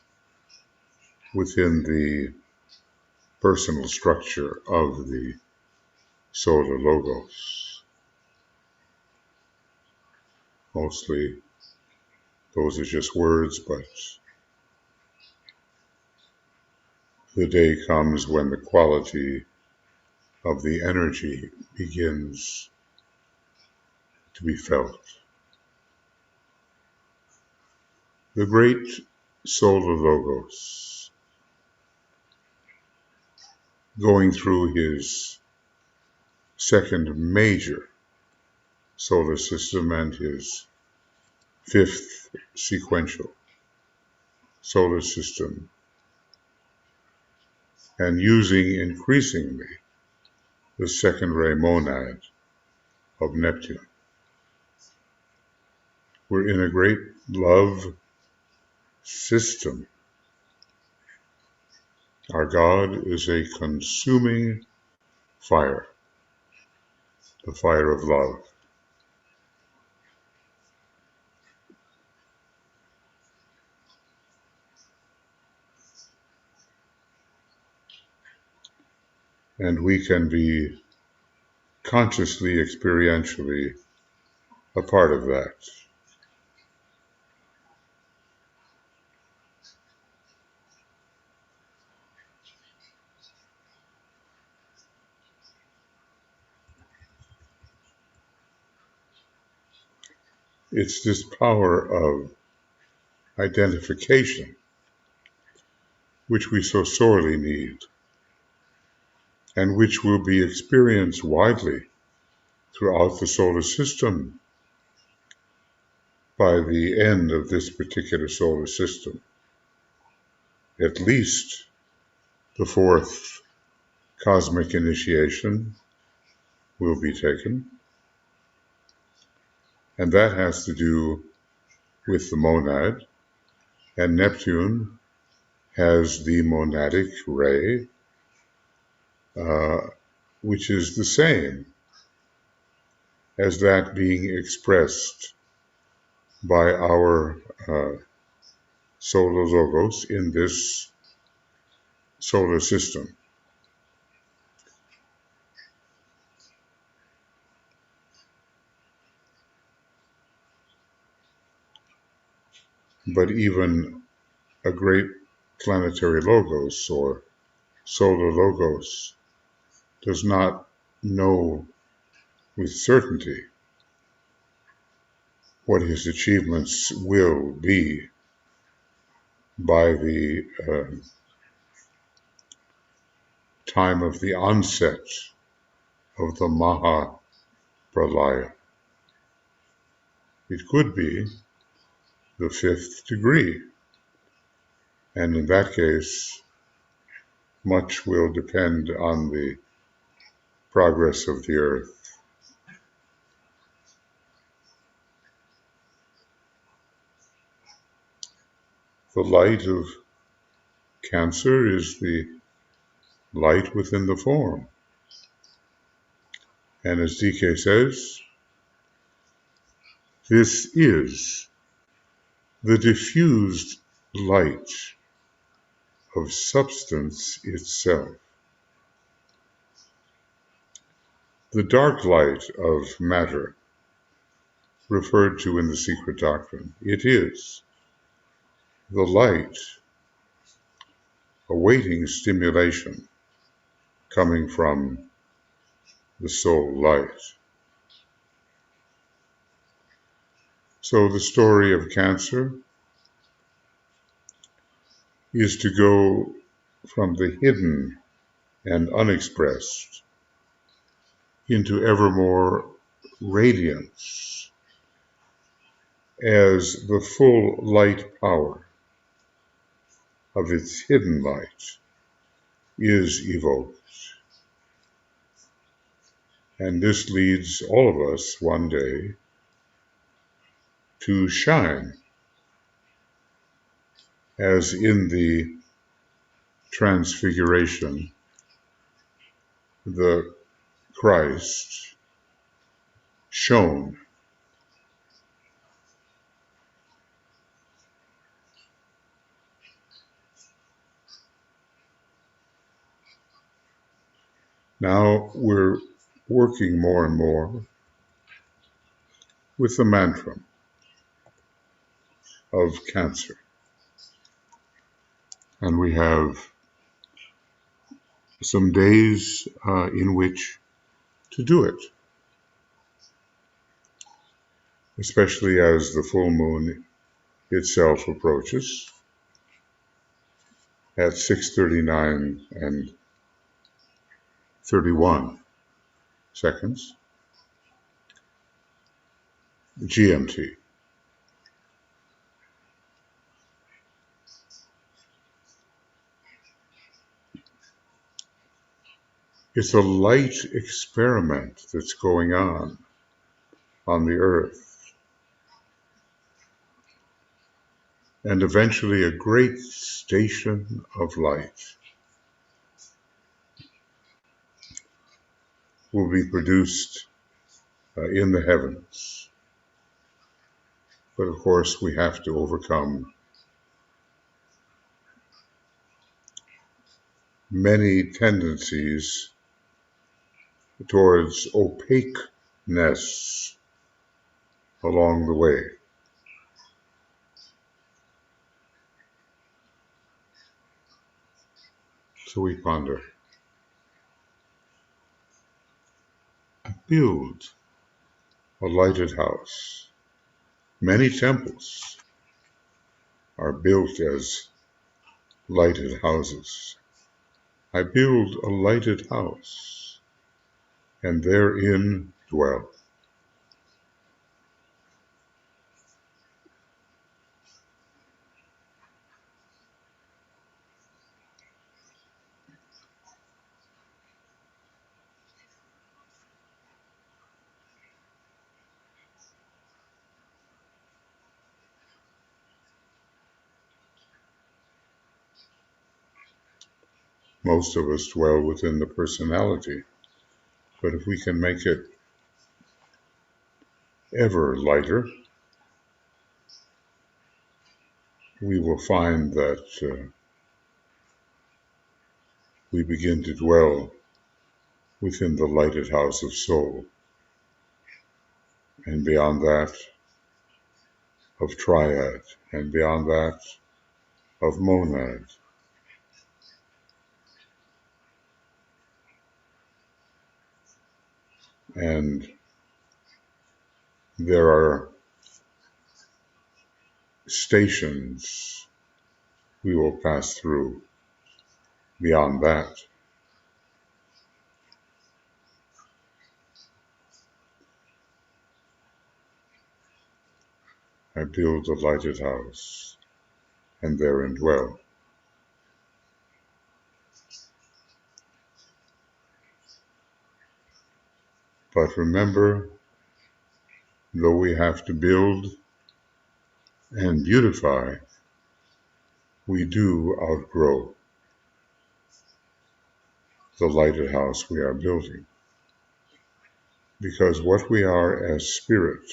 within the personal structure of the solar logos. Mostly those are just words, but the day comes when the quality of the energy begins to be felt. The great solar logos, going through his second major solar system and his fifth sequential solar system, and using increasingly the second ray monad of Neptune. We're in a great love system. Our God is a consuming fire, the fire of love. And we can be consciously, experientially a part of that. It's this power of identification which we so sorely need, and which will be experienced widely throughout the solar system by the end of this particular solar system. At least the fourth cosmic initiation will be taken, and that has to do with the monad, and Neptune has the monadic ray, which is the same as that being expressed by our solar logos in this solar system. But even a great planetary logos or solar logos does not know with certainty what his achievements will be by the time of the onset of the Maha Pralaya. It could be the fifth degree, and in that case, much will depend on the progress of the earth. The light of Cancer is the light within the form. And as DK says, this is the diffused light of substance itself. The dark light of matter, referred to in the secret doctrine, it is the light awaiting stimulation coming from the soul light. So the story of cancer is to go from the hidden and unexpressed into ever more radiance as the full light power of its hidden light is evoked. And this leads all of us one day to shine as in the Transfiguration, the Christ shone. Now we're working more and more with the mantra of cancer. And we have some days in which to do it, especially as the full moon itself approaches at 6:39 and 31 seconds GMT. It's a light experiment that's going on the earth, and eventually a great station of light will be produced in the heavens. But of course, we have to overcome many tendencies towards opaqueness along the way. So we ponder. Build a lighted house. Many temples are built as lighted houses. I build a lighted house, and therein dwell. Most of us dwell within the personality, but if we can make it ever lighter, we will find that we begin to dwell within the lighted house of soul, and beyond that, of triad, and beyond that, of monad. And there are stations we will pass through beyond that. I build a lighted house, and therein dwell. But remember, though we have to build and beautify, we do outgrow the lighted house we are building. Because what we are as spirit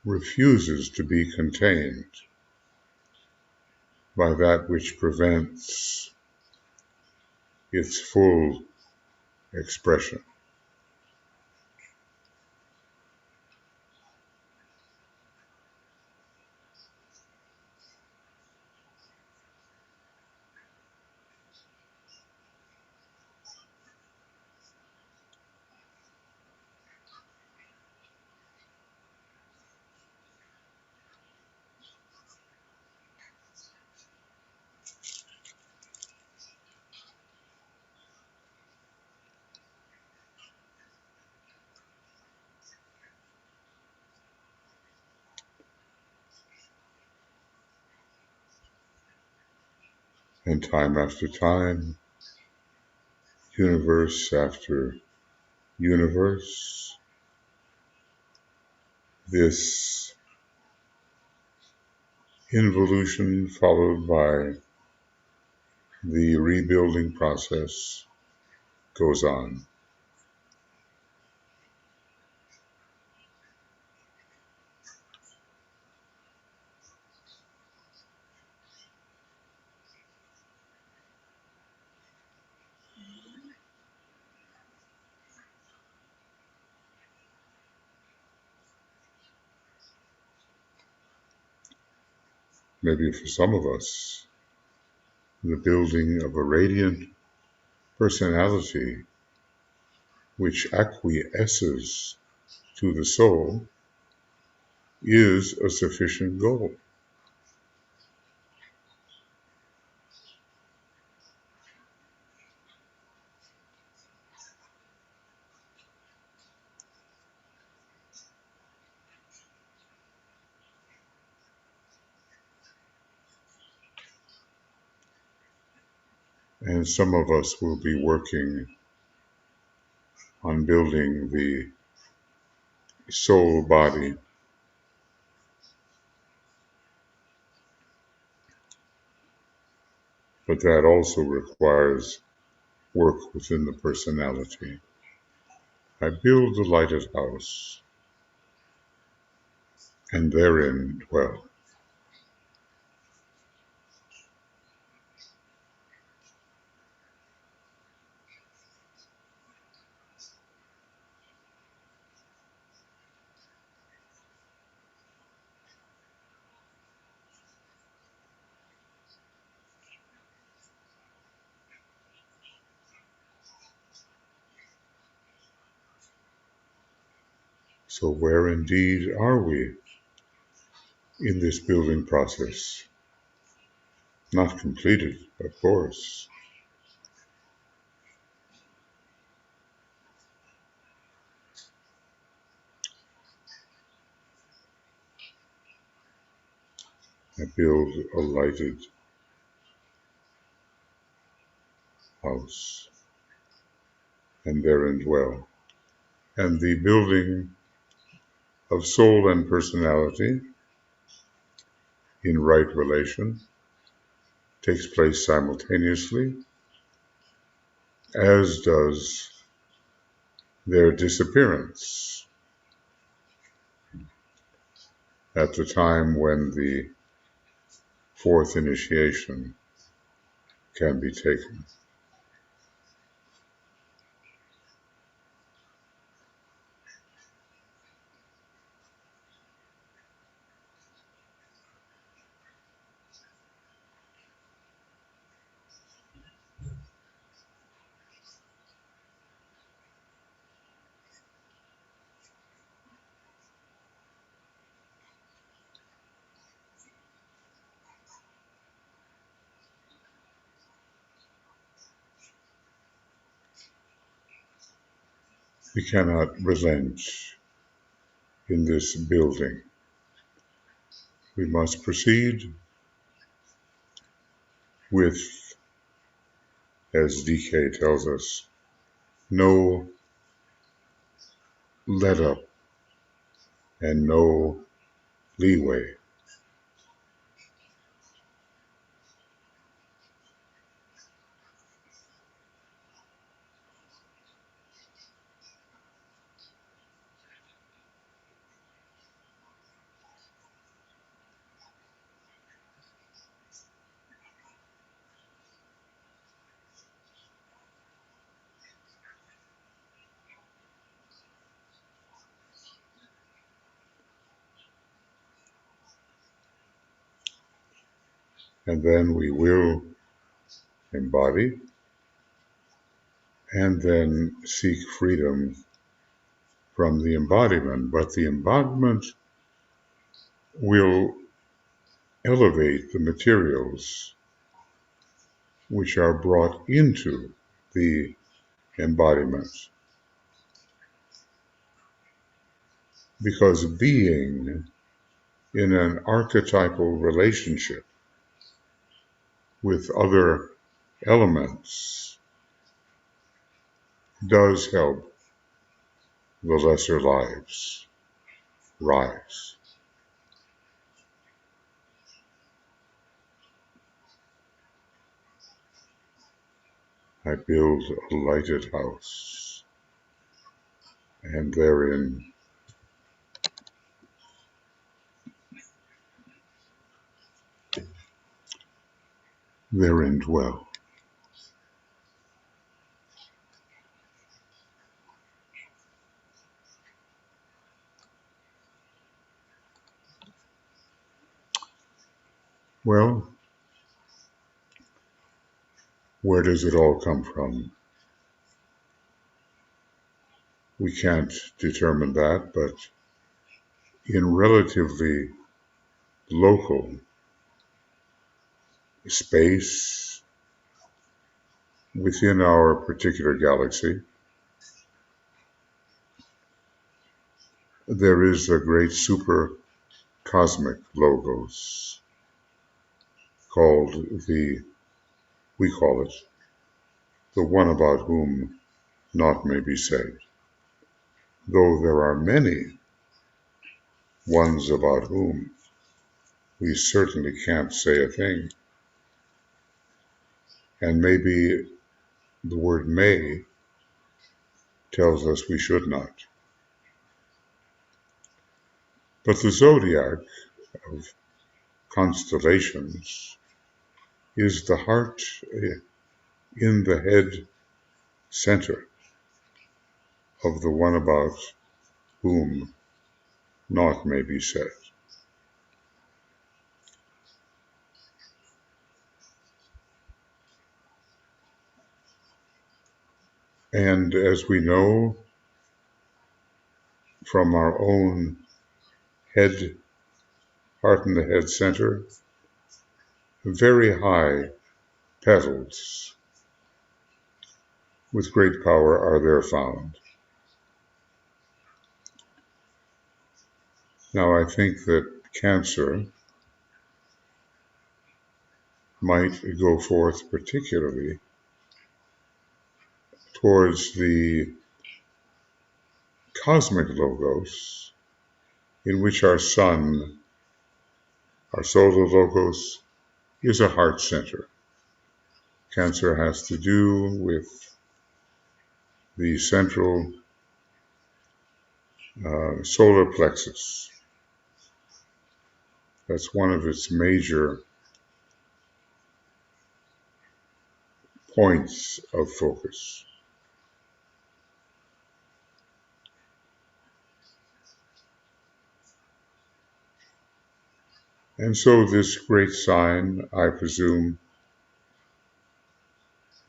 refuses to be contained by that which prevents its full expression. And time after time, universe after universe, this involution followed by the rebuilding process goes on. Maybe for some of us, the building of a radiant personality which acquiesces to the soul is a sufficient goal. And some of us will be working on building the soul body, but that also requires work within the personality. I build the lighted house, and therein dwell. So where indeed are we in this building process? Not completed, of course. I build a lighted house, and therein dwell. And the building of soul and personality in right relation takes place simultaneously, as does their disappearance at the time when the fourth initiation can be taken. We cannot relent in this building. We must proceed with, as DK tells us, no let up and no leeway. And then we will embody and then seek freedom from the embodiment. But the embodiment will elevate the materials which are brought into the embodiment. Because being in an archetypal relationship with other elements does help the lesser lives rise. I build a lighted house, and therein dwell. Well, where does it all come from? We can't determine that, but in relatively local space within our particular galaxy, there is a great super cosmic logos called we call it, the one about whom naught may be said. Though there are many ones about whom we certainly can't say a thing. And maybe the word may tells us we should not. But the zodiac of constellations is the heart in the head center of the one about whom naught may be said. And as we know from our own heart in the head center, very high petals with great power are there found. Now, I think that Cancer might go forth particularly towards the cosmic logos in which our sun, our solar logos, is a heart center. Cancer has to do with the central solar plexus. That's one of its major points of focus. And so this great sign, I presume,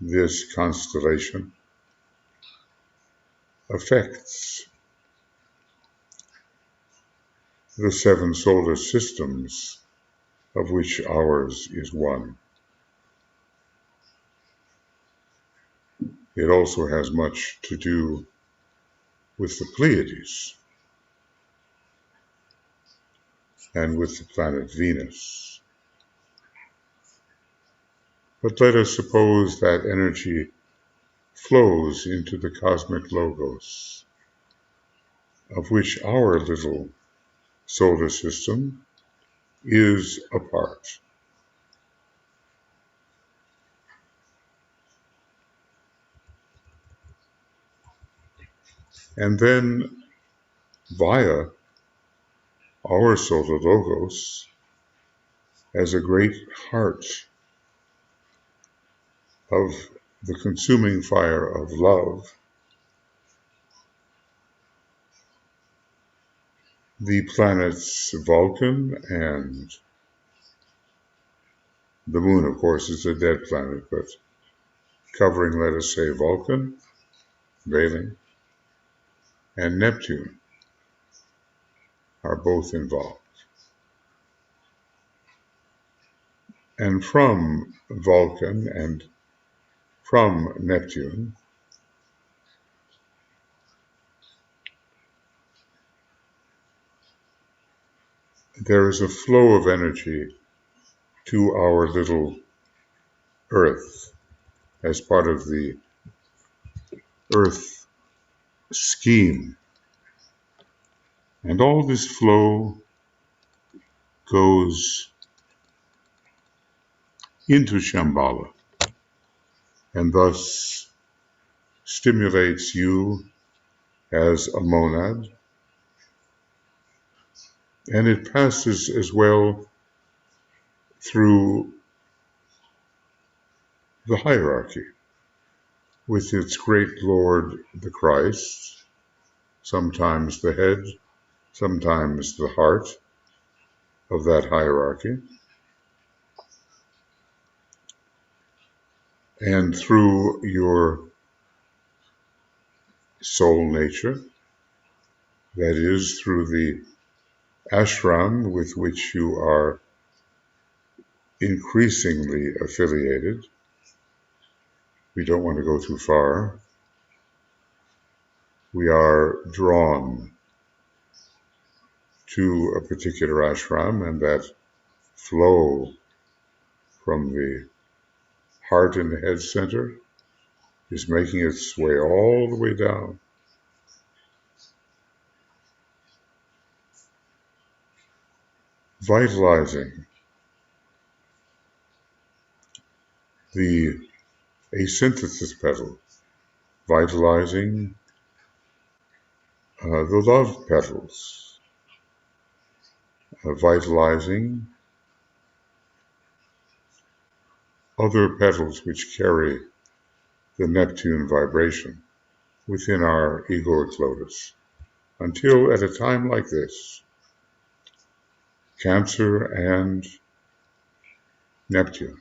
this constellation, affects the 7 solar systems of which ours is one. It also has much to do with the Pleiades and with the planet Venus. But let us suppose that energy flows into the cosmic logos, of which our little solar system is a part. And then, via our solar logos, as a great heart of the consuming fire of love, the planets Vulcan and the moon, of course, is a dead planet, but covering, let us say, Vulcan, veiling, and Neptune are both involved. And from Vulcan and from Neptune, there is a flow of energy to our little earth, as part of the earth scheme. And all this flow goes into Shambhala and thus stimulates you as a monad, and it passes as well through the hierarchy with its great Lord, the Christ, sometimes the head, sometimes the heart of that hierarchy, and through your soul nature, that is, through the ashram with which you are increasingly affiliated. We don't want to go too far. We are drawn to a particular ashram, and that flow from the heart and the head center is making its way all the way down. Vitalizing the asynthesis petal, vitalizing the love petals, vitalizing other petals which carry the Neptune vibration within our egoic lotus, until at a time like this, Cancer and Neptune,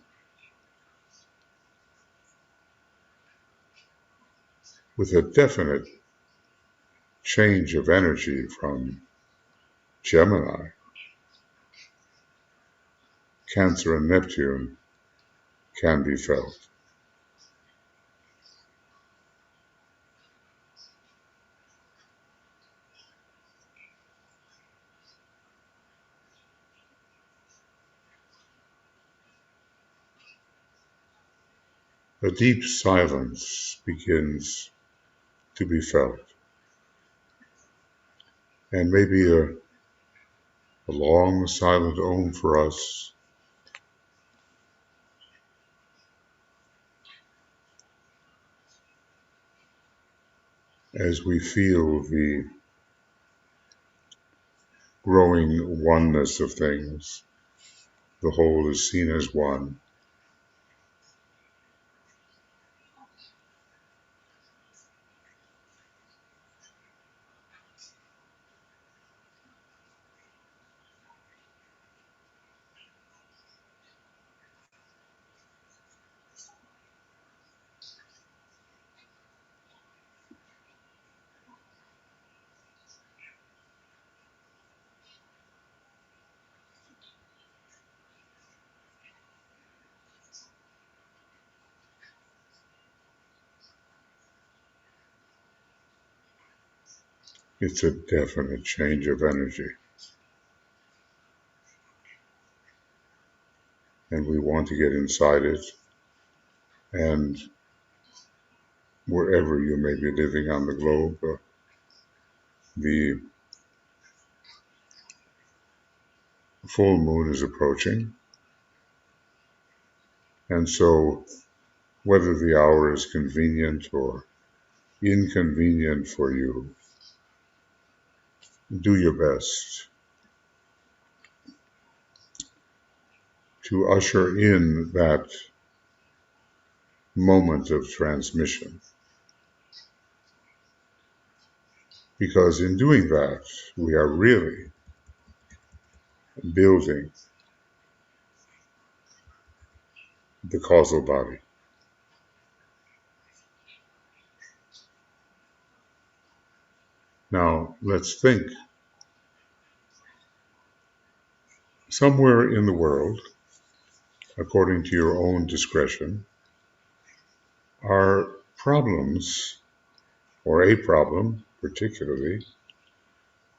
with a definite change of energy from Gemini, Cancer and Neptune can be felt. A deep silence begins to be felt, and maybe a long silent Om for us as we feel the growing oneness of things. The whole is seen as one. It's a definite change of energy, and we want to get inside it, and wherever you may be living on the globe, the full moon is approaching, and so whether the hour is convenient or inconvenient for you, do your best to usher in that moment of transmission, because in doing that, we are really building the causal body. Now, let's think. Somewhere in the world, according to your own discretion, are problems, or a problem particularly,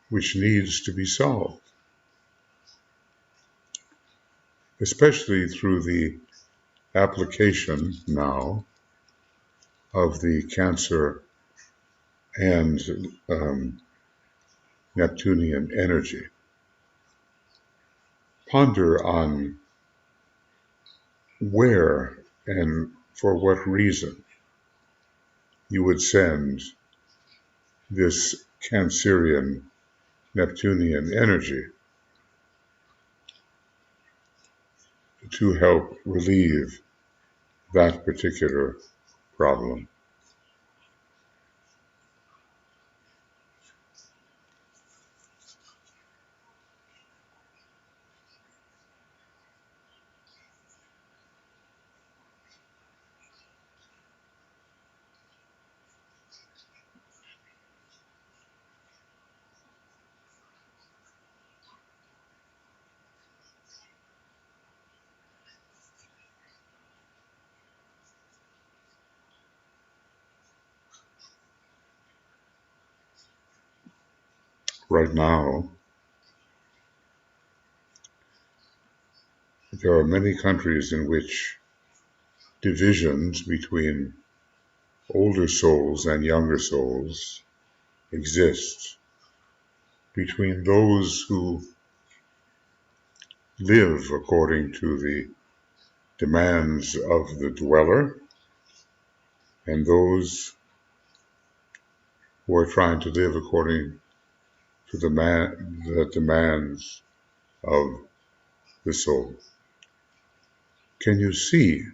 which needs to be solved, especially through the application now of the Cancer and Neptunian energy. Ponder on where and for what reason you would send this Cancerian Neptunian energy to help relieve that particular problem. Right now, there are many countries in which divisions between older souls and younger souls exist, between those who live according to the demands of the dweller and those who are trying to live according to the demands of the soul. Can you see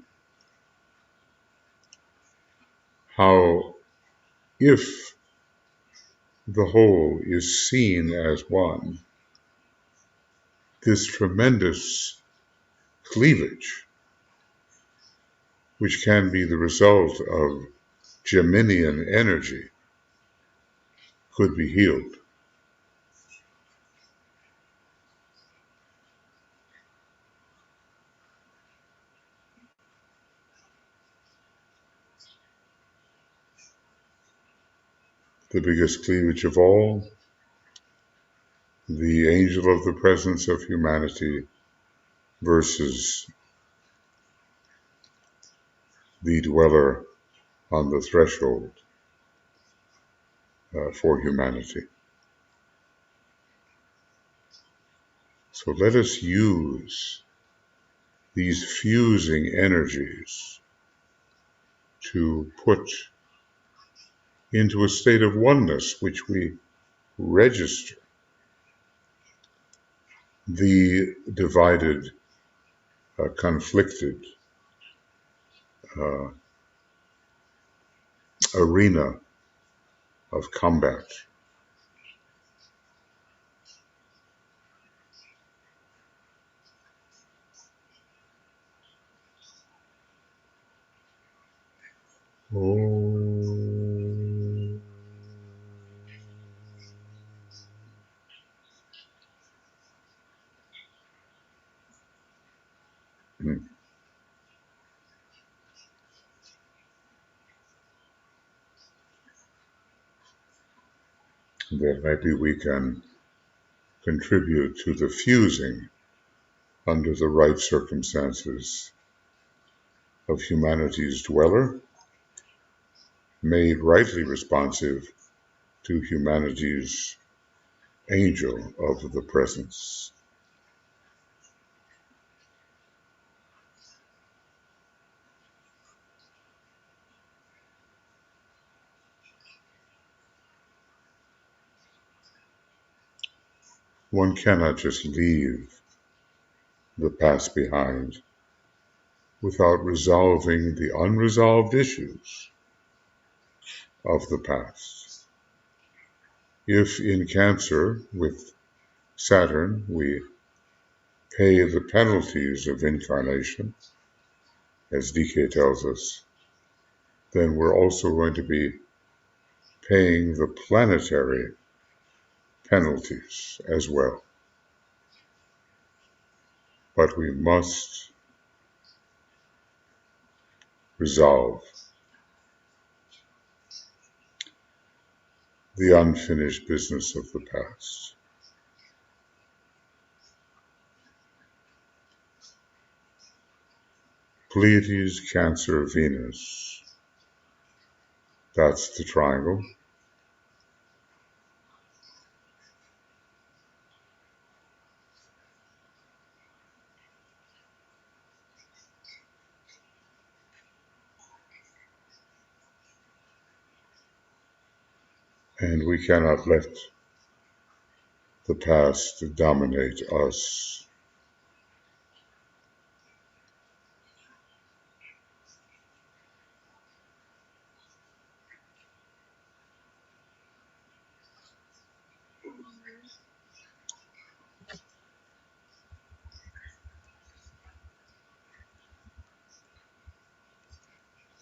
how, if the whole is seen as one, this tremendous cleavage, which can be the result of Geminian energy, could be healed? The biggest cleavage of all, the angel of the presence of humanity versus the dweller on the threshold for humanity. So let us use these fusing energies to put into a state of oneness, which we register the divided, conflicted uh, arena of combat. Oh. That maybe we can contribute to the fusing under the right circumstances of humanity's dweller, made rightly responsive to humanity's angel of the presence. One cannot just leave the past behind without resolving the unresolved issues of the past. If in Cancer with Saturn we pay the penalties of incarnation, as DK tells us, then we're also going to be paying the planetary penalties as well. But we must resolve the unfinished business of the past. Pleiades, Cancer, Venus. That's the triangle. And we cannot let the past dominate us.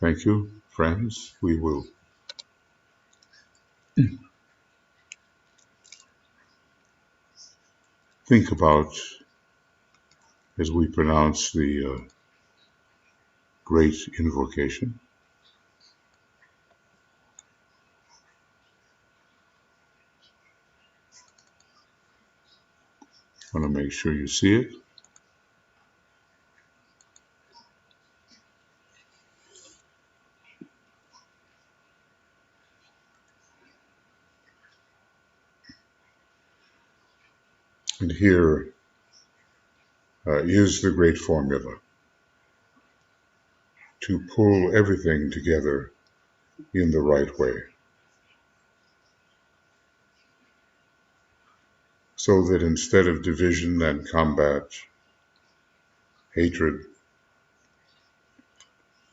Thank you, friends. We will think about, as we pronounce the great invocation. I want to make sure you see it. And here is the great formula to pull everything together in the right way, so that instead of division and combat, hatred,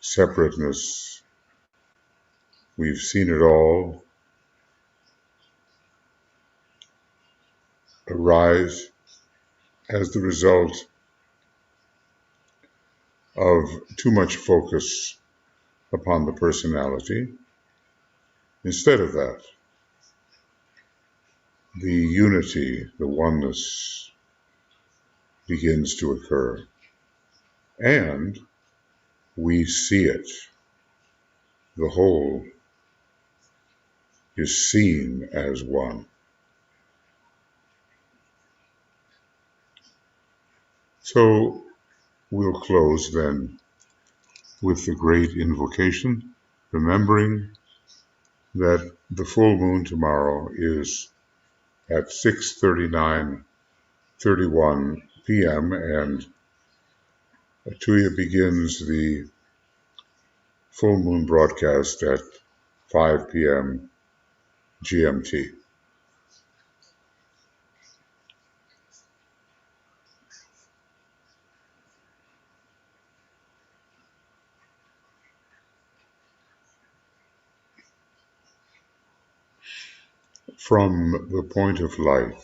separateness, we've seen it all arise as the result of too much focus upon the personality. Instead of that, the unity, the oneness begins to occur. And we see it. The whole is seen as one. So we'll close then with the great invocation, remembering that the full moon tomorrow is at 6:31 p.m. and Atuya begins the full moon broadcast at 5 p.m. GMT. From the point of light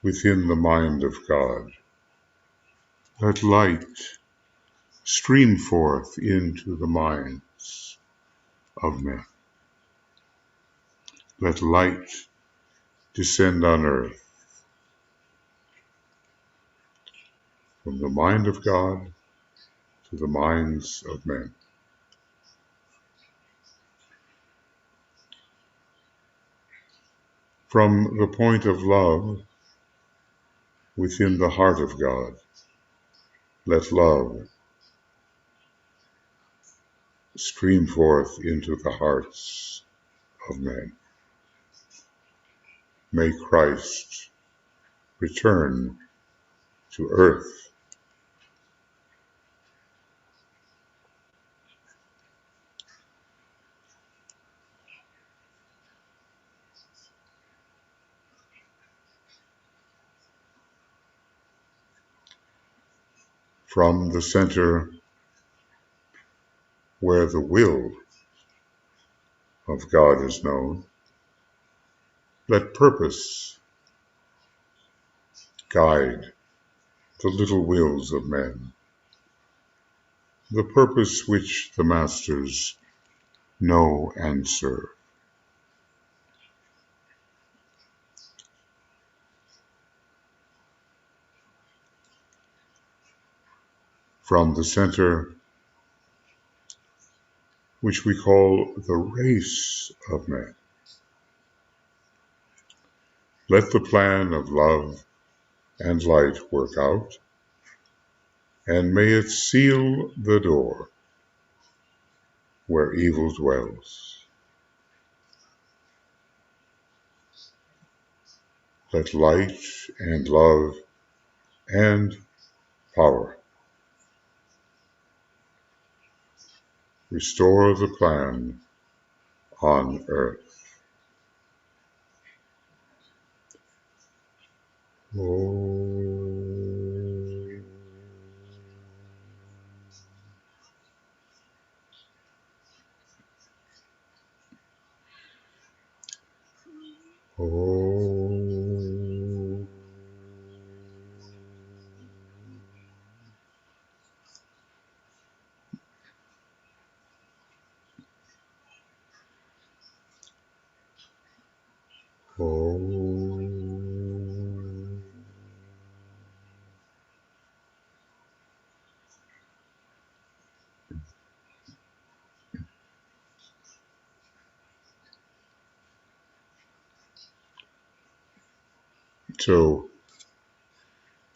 within the mind of God, let light stream forth into the minds of men. Let light descend on earth from the mind of God to the minds of men. From the point of love within the heart of God, let love stream forth into the hearts of men. May Christ return to earth. From the center where the will of God is known, let purpose guide the little wills of men, the purpose which the masters know and serve. From the center which we call the race of men, let the plan of love and light work out, and may it seal the door where evil dwells. Let light and love and power restore the plan on earth. Om. Om. Om. So,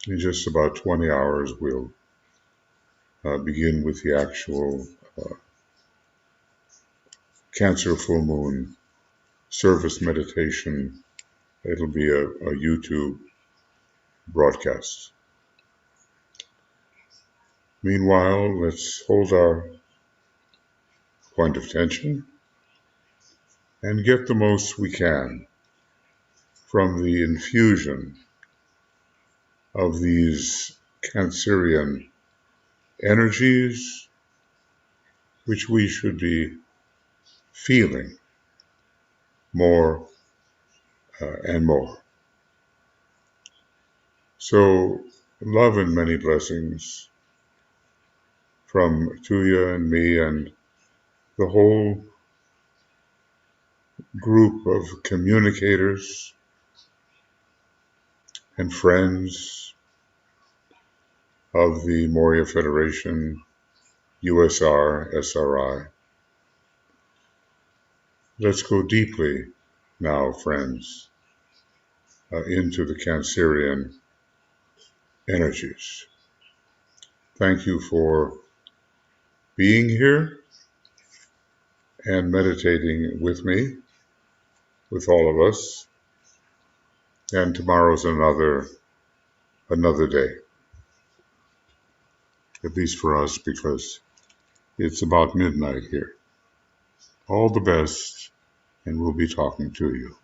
in just about 20 hours, we'll begin with the actual Cancer full moon service meditation. It'll be a YouTube broadcast. Meanwhile, let's hold our point of tension and get the most we can from the infusion of these Cancerian energies, which we should be feeling more and more. So, love and many blessings from Tuya and me and the whole group of communicators and friends of the Moria Federation, USR, SRI. Let's go deeply now, friends, into the Cancerian energies. Thank you for being here and meditating with me, with all of us. And tomorrow's another day, at least for us, because it's about midnight here. All the best, and we'll be talking to you.